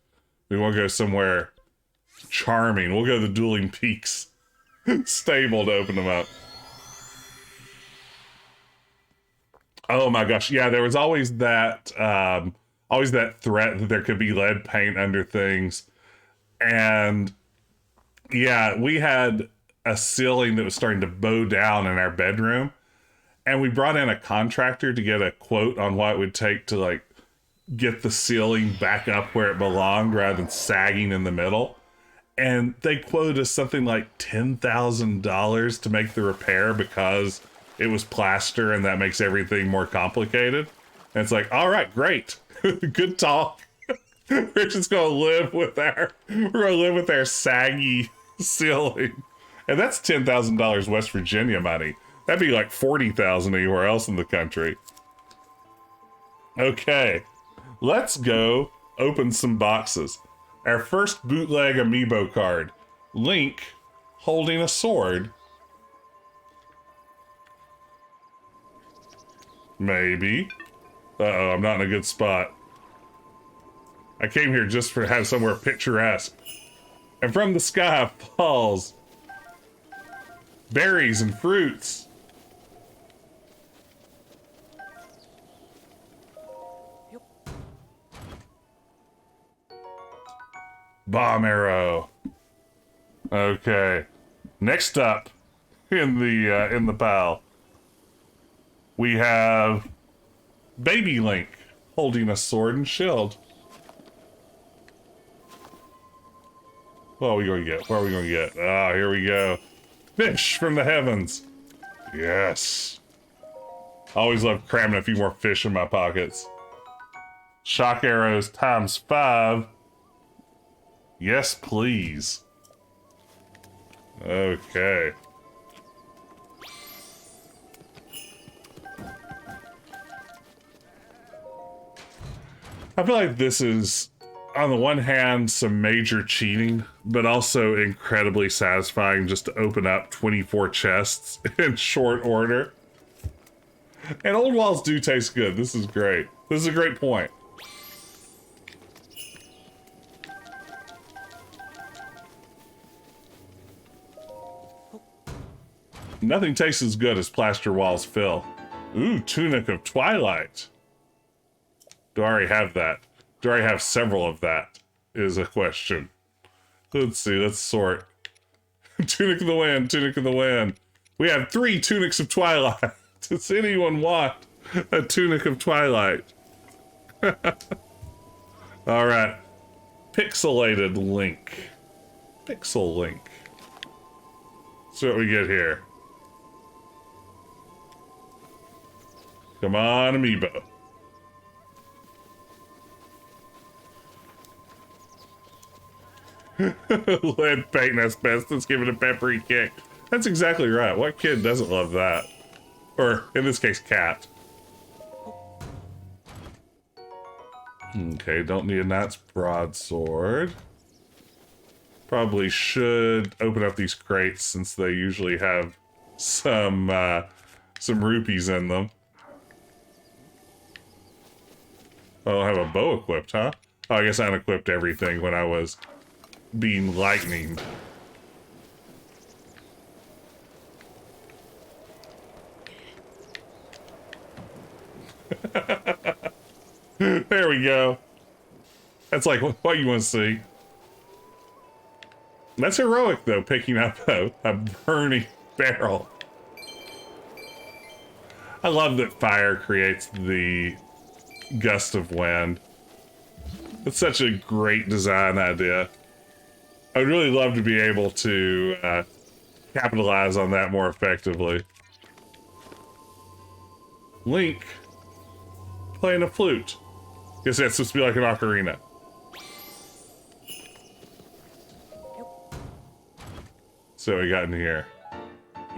We want to go somewhere charming. We'll go to the Dueling Peaks stable to open them up. Oh my gosh, yeah, there was always that threat that there could be lead paint under things. And yeah, we had a ceiling that was starting to bow down in our bedroom. And we brought in a contractor to get a quote on what it would take to like get the ceiling back up where it belonged rather than sagging in the middle. And they quoted us something like $10,000 to make the repair because it was plaster and that makes everything more complicated. And it's like, all right, great. Good talk. We're just gonna live with our saggy ceiling. And that's $10,000 West Virginia money. That'd be like $40,000 anywhere else in the country. Okay, let's go open some boxes. Our first bootleg amiibo card. Link holding a sword. Maybe. Uh-oh, I'm not in a good spot. I came here just to have somewhere picturesque. And from the sky falls berries and fruits. Bomb arrow. Okay. Next up in the pile, we have Baby Link holding a sword and shield. What are we going to get? What are we going to get? Ah, here we go. Fish from the heavens. Yes. I always love cramming a few more fish in my pockets. Shock arrows times 5. Yes, please. Okay. I feel like this is, on the one hand, some major cheating, but also incredibly satisfying just to open up 24 chests in short order. And old walls do taste good. This is great. This is a great point. Nothing tastes as good as plaster walls fill. Ooh, Tunic of Twilight. Do I already have that? Do I already have several of that? Is a question. Let's see, let's sort. Tunic of the Wind, Tunic of the Wind. We have 3 Tunics of Twilight. Does anyone want a Tunic of Twilight? Alright. Pixelated Link. Pixel Link. That's what we get here. Come on, amiibo. Lead paint asbestos, give it a peppery kick. That's exactly right. What kid doesn't love that? Or, in this case, cat. Okay, don't need a knight's broadsword. Probably should open up these crates since they usually have some rupees in them. I don't have a bow equipped, huh? Oh, I guess I unequipped everything when I was being lightninged. There we go. That's like what you want to see. That's heroic, though, picking up a burning barrel. I love that fire creates the gust of wind. It's such a great design idea. I would really love to be able to capitalize on that more effectively. Link playing a flute. Guess that's supposed to be like an ocarina. So we got in here.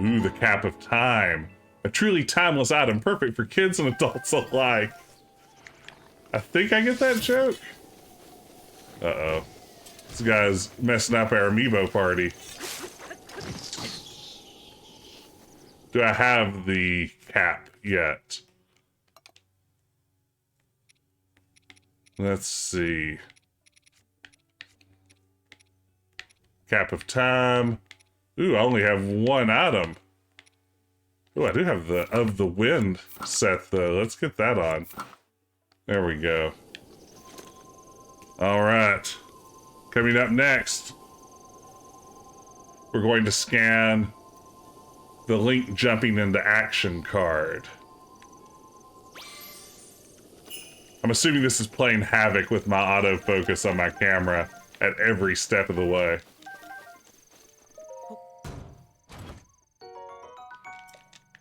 Ooh, the Cap of Time. A truly timeless item, perfect for kids and adults alike. I think I get that joke. Uh-oh. This guy's messing up our amiibo party. Do I have the cap yet? Let's see. Cap of Time. Ooh, I only have 1 item. Ooh, I do have the Of the Wind set, though. Let's get that on. There we go. Alright. Coming up next, we're going to scan the Link jumping into action card. I'm assuming this is playing havoc with my autofocus on my camera at every step of the way.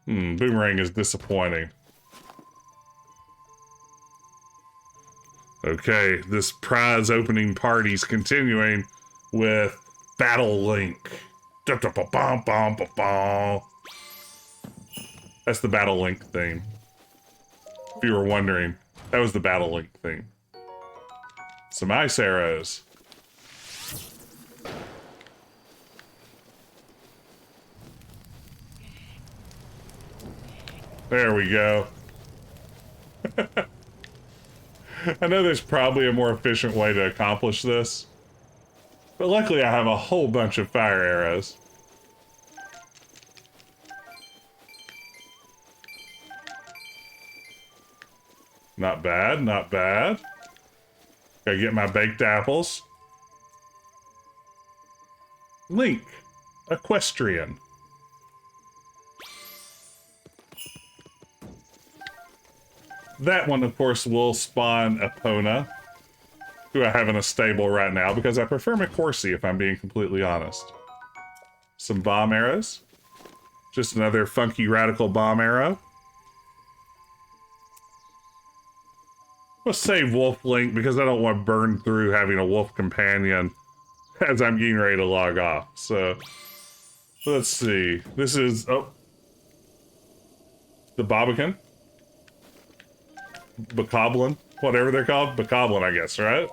Boomerang is disappointing. Okay, this prize opening party's continuing with Battle Link. That's the Battle Link theme. If you were wondering, that was the Battle Link theme. Some ice arrows. There we go. I know there's probably a more efficient way to accomplish this, but luckily I have a whole bunch of fire arrows. Not bad, not bad. Gotta get my baked apples. Link, equestrian. That one, of course, will spawn Epona, who I have in a stable right now, because I prefer McCorsey, if I'm being completely honest. Some bomb arrows. Just another funky, radical bomb arrow. Let's save Wolf Link, because I don't want to burn through having a wolf companion as I'm getting ready to log off. So, let's see. This is... oh. The Bobbicon. Bokoblin. whatever they're called. Bokoblin, I guess, right?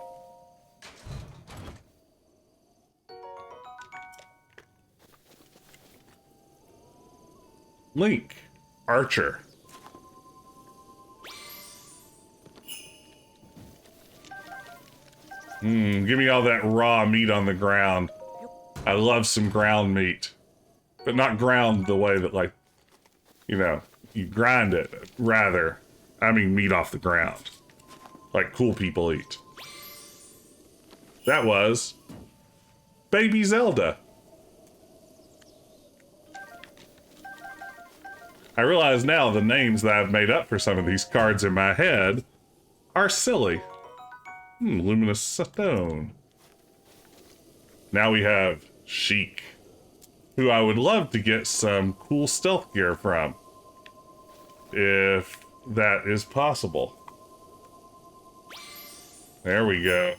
Link. Archer. Give me all that raw meat on the ground. I love some ground meat. But not ground the way that, like, you know, you grind it. Rather, I mean meat off the ground. Like cool people eat. That was Baby Zelda. I realize now the names that I've made up for some of these cards in my head are silly. Luminous Stone. Now we have Sheik, who I would love to get some cool stealth gear from, if that is possible. There we go.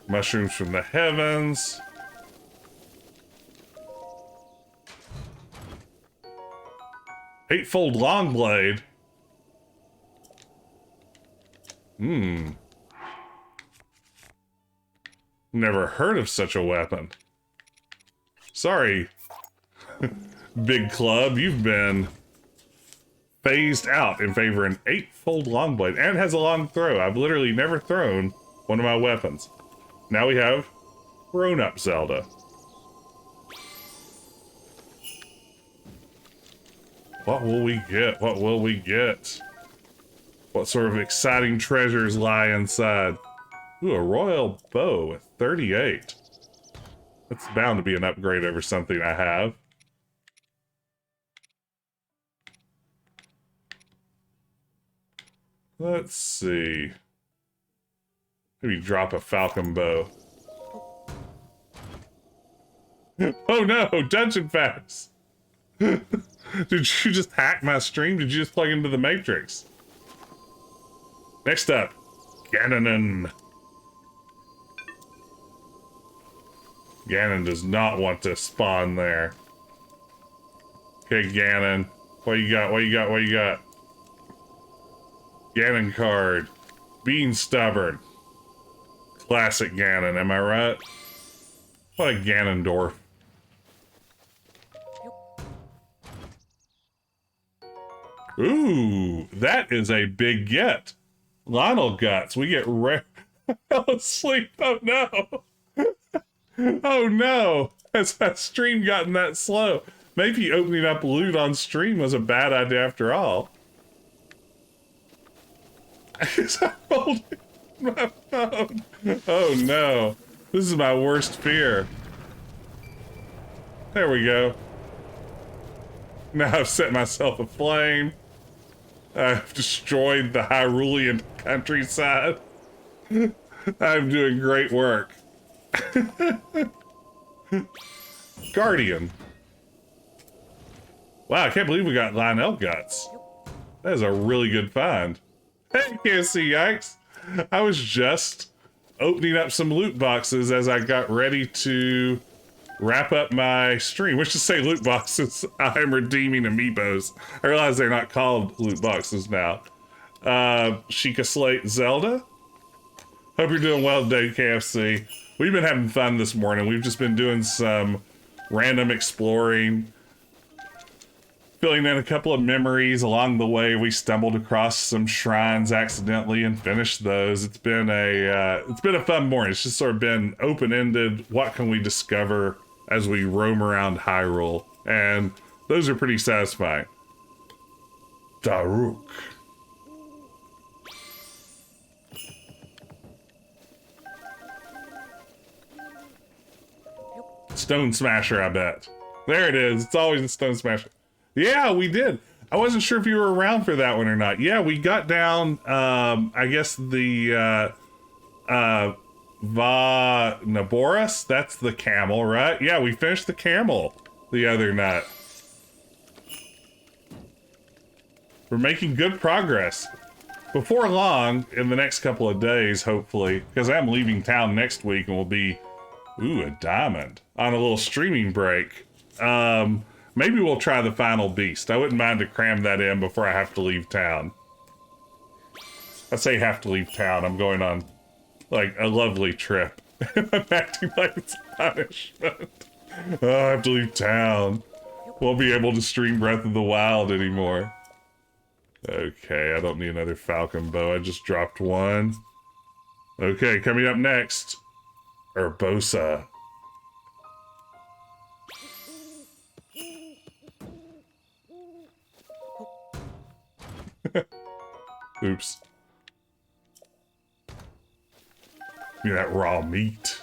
Mushrooms from the heavens. Eightfold Longblade. Never heard of such a weapon. Sorry, Big Club, you've been phased out in favor of an eightfold longblade, and it has a long throw. I've literally never thrown one of my weapons. Now we have grown-up Zelda. What will we get? What will we get? What sort of exciting treasures lie inside? Ooh, a royal bow with 38. That's bound to be an upgrade over something I have. Let's see. Maybe drop a falcon bow. Oh no, dungeon facts! Did you just hack my stream? Did you just plug into the Matrix? Next up, Ganon. Ganon does not want to spawn there. Okay, Ganon. What you got? What you got? What you got? Ganon card. Being stubborn. Classic Ganon, am I right? What a Ganondorf. Ooh, that is a big get. Lionel Guts, we get rare. Fell asleep. Oh no. Oh no. Has that stream gotten that slow? Maybe opening up loot on stream was a bad idea after all. Is I holding my phone? Oh no. This is my worst fear. There we go. Now I've set myself aflame. I've destroyed the Hyrulean countryside. I'm doing great work. Guardian. Wow, I can't believe we got Lionel Guts. That is a really good find. Hey, KC Yikes. I was just opening up some loot boxes as I got ready to wrap up my stream. Which to say loot boxes, I'm redeeming amiibos. I realize they're not called loot boxes now. Sheikah Slate Zelda. Hope you're doing well today, KFC. We've been having fun this morning. We've just been doing some random exploring, filling in a couple of memories along the way. We stumbled across some shrines accidentally and finished those. It's been a fun morning. It's just sort of been open-ended. What can we discover as we roam around Hyrule? And those are pretty satisfying. Daruk. Stone Smasher, I bet. There it is. It's always a Stone Smasher. Yeah, we did. I wasn't sure if you were around for that one or not. Yeah, we got down, I guess the, Va Naboris? That's the camel, right? Yeah, we finished the camel the other night. We're making good progress. Before long, in the next couple of days, hopefully, because I'm leaving town next week and we'll be, ooh, a diamond, on a little streaming break. Maybe we'll try the final beast. I wouldn't mind to cram that in before I have to leave town. I say have to leave town. I'm going on, like, a lovely trip. I'm acting like it's punishment. Oh, I have to leave town. Won't be able to stream Breath of the Wild anymore. Okay, I don't need another falcon bow. I just dropped one. Okay, coming up next, Urbosa. Oops. Give me that raw meat.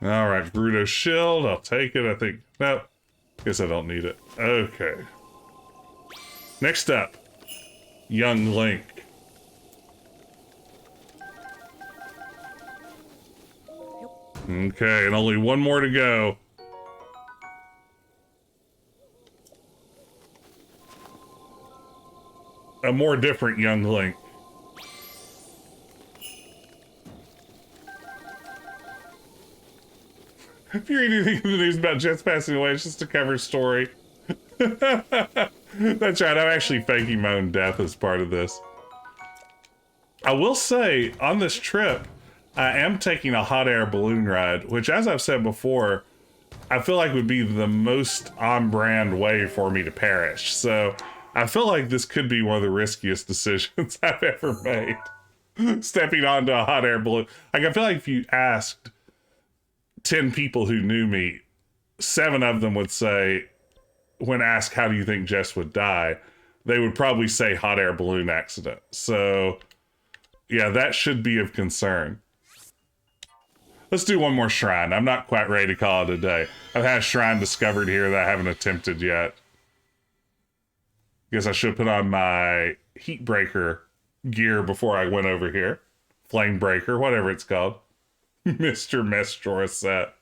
Alright, Gerudo's shield. I'll take it. I think. Nope. Guess I don't need it. Okay. Next up, Young Link. Okay, and only one more to go. A more different Young Link. If you read anything in the news about Jess passing away, it's just a cover story. That's right, I'm actually faking my own death as part of this. I will say, on this trip, I am taking a hot air balloon ride, which, as I've said before, I feel like would be the most on-brand way for me to perish. So, I feel like this could be one of the riskiest decisions I've ever made. Stepping onto a hot air balloon. Like, I feel like if you asked 10 people who knew me, 7 of them would say, when asked how do you think Jess would die, they would probably say hot air balloon accident. So, yeah, that should be of concern. Let's do one more shrine. I'm not quite ready to call it a day. I've had a shrine discovered here that I haven't attempted yet. Guess I should put on my heat breaker gear before I went over here. Flame breaker, whatever it's called. Mr. Mess Drawer set.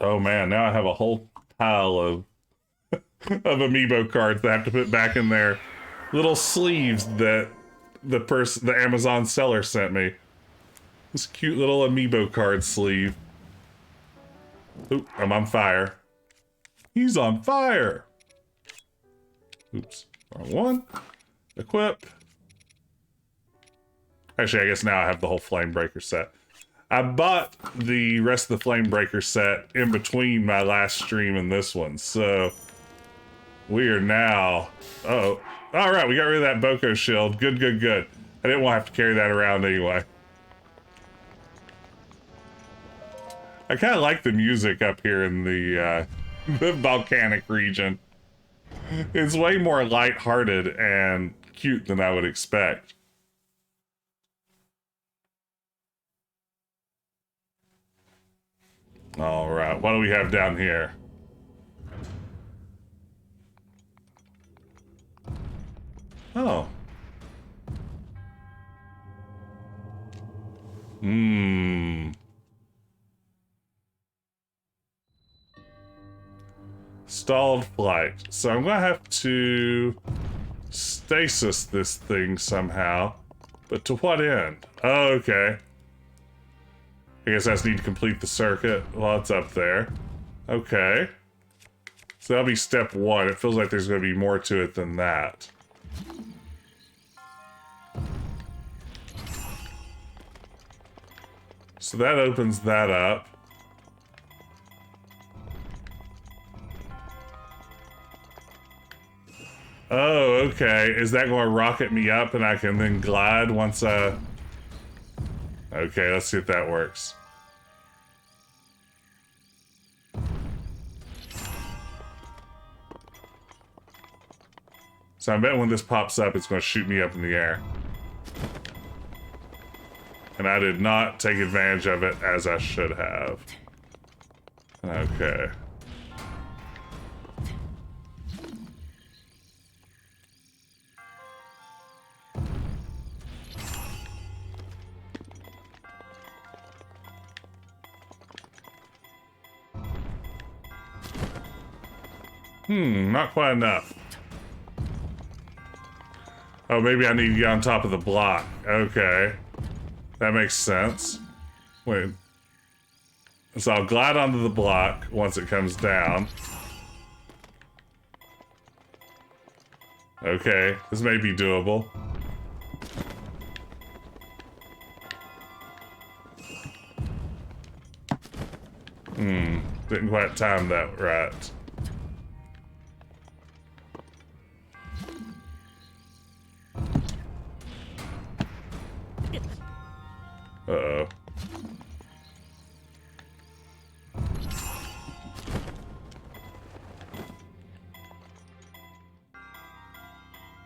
Oh man, now I have a whole pile of amiibo cards that I have to put back in their little sleeves that the Amazon seller sent me. This cute little amiibo card sleeve. Oop, I'm on fire. He's on fire! Oops, wrong one. Equip. Actually, I guess now I have the whole Flame Breaker set. I bought the rest of the Flame Breaker set in between my last stream and this one, so we are now... Uh-oh. Alright, we got rid of that Boko shield. Good, good, good. I didn't want to have to carry that around anyway. I kind of like the music up here in the volcanic region. It's way more lighthearted and cute than I would expect. Alright, what do we have down here? Oh. Stalled flight. So I'm gonna have to stasis this thing somehow. But to what end? Oh, okay. I guess I just need to complete the circuit while it's up there. Okay. So that'll be step 1. It feels like there's gonna be more to it than that. So that opens that up. Oh, okay. Is that going to rocket me up and I can then glide once I... Okay, let's see if that works. So I bet when this pops up, it's going to shoot me up in the air. And I did not take advantage of it as I should have. Okay. Not quite enough. Oh, maybe I need to get on top of the block. Okay. That makes sense. Wait. So I'll glide onto the block once it comes down. Okay, this may be doable. Didn't quite time that right. Uh-oh.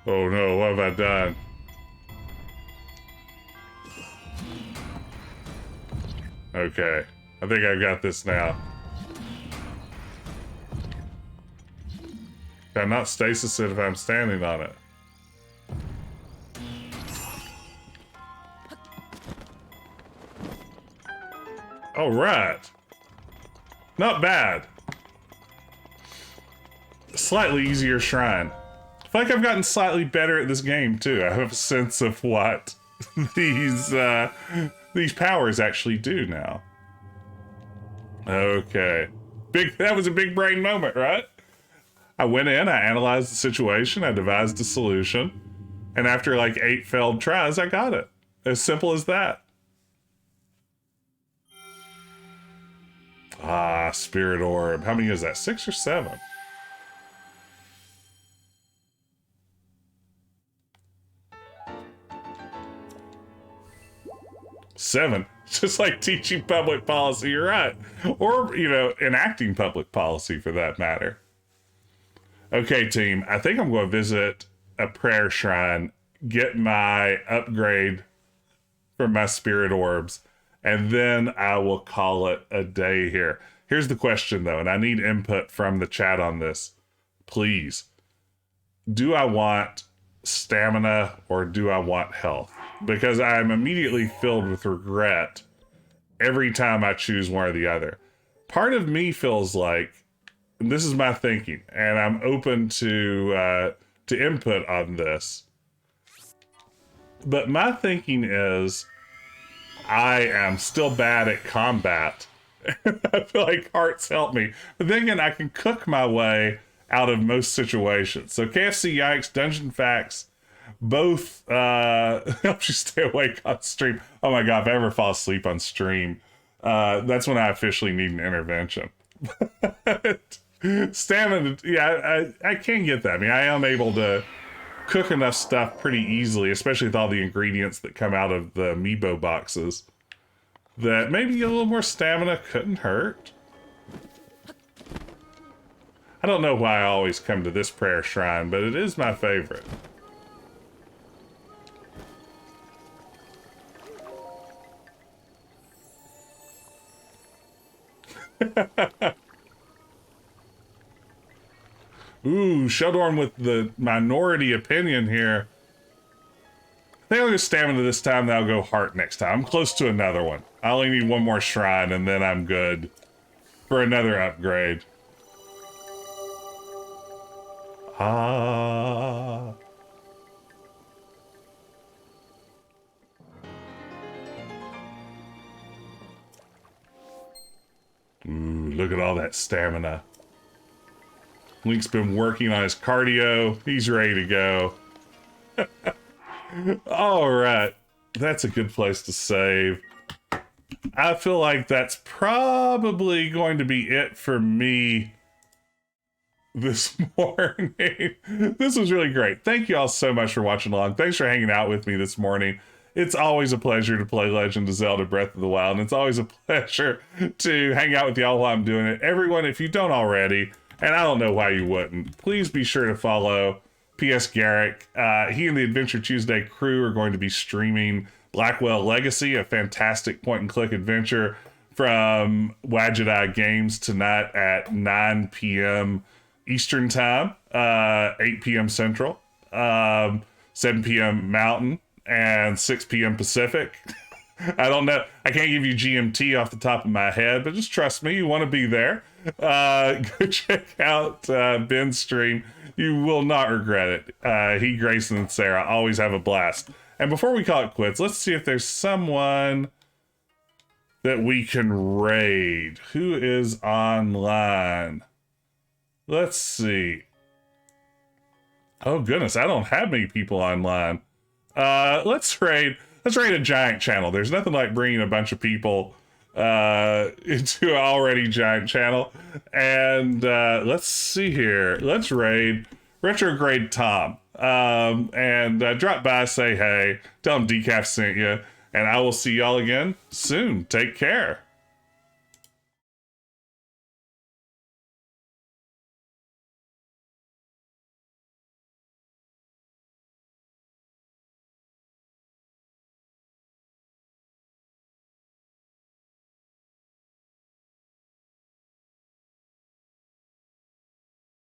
Oh no, what have I done? Okay, I think I've got this now. Can I not stasis it if I'm standing on it? All right. Not bad. Slightly easier shrine. I feel like I've gotten slightly better at this game too. I have a sense of what these powers actually do now. Okay. That was a big brain moment, right? I went in, I analyzed the situation, I devised a solution, and after like 8 failed tries, I got it. As simple as that. Ah, Spirit Orb. How many is that? 6 or 7? Seven. Just like teaching public policy, you're right. Or, you know, enacting public policy for that matter. Okay, team. I think I'm going to visit a prayer shrine, get my upgrade from my spirit orbs, and then I will call it a day here. Here's the question, though, and I need input from the chat on this. Please. Do I want stamina or do I want health? Because I'm immediately filled with regret every time I choose one or the other. Part of me feels like, and this is my thinking, and I'm open to input on this, but my thinking is I am still bad at combat. I feel like hearts help me. But then again, I can cook my way out of most situations. So KFC Yikes, Dungeon Facts, both helps you stay awake on stream. Oh my god, if I ever fall asleep on stream, that's when I officially need an intervention. Stamina, yeah, I can get that. I mean, I am able to cook enough stuff pretty easily, especially with all the ingredients that come out of the amiibo boxes, that maybe a little more stamina couldn't hurt. I don't know why I always come to this prayer shrine, but it is my favorite. Ooh, Sheldorn with the minority opinion here. I think I'll go stamina this time, then I'll go heart next time. I'm close to another one. I only need one more shrine, and then I'm good for another upgrade. Ah. Ooh, look at all that stamina. Link's been working on his cardio. He's ready to go. All right. That's a good place to save. I feel like that's probably going to be it for me this morning. This was really great. Thank you all so much for watching along. Thanks for hanging out with me this morning. It's always a pleasure to play Legend of Zelda Breath of the Wild, and it's always a pleasure to hang out with y'all while I'm doing it. Everyone, if you don't already, and I don't know why you wouldn't, please be sure to follow P.S. Garrick. He and the Adventure Tuesday crew are going to be streaming Blackwell Legacy, a fantastic point-and-click adventure from Wadget Eye Games tonight at 9 p.m. Eastern Time, 8 p.m. Central, 7 p.m. Mountain, and 6 p.m. Pacific. I don't know. I can't give you GMT off the top of my head, but just trust me, you want to be there. Go check out Ben's stream. You will not regret it. He, Grayson, and Sarah always have a blast. And before we call it quits, let's see if there's someone that we can raid. Who is online? Let's see. Oh goodness, I don't have many people online. Let's raid a giant channel. There's nothing like bringing a bunch of people into an already giant channel. And let's see here. Let's raid Retrograde Tom. And drop by, say hey, tell him Decaf sent you, and I will see y'all again soon. Take care.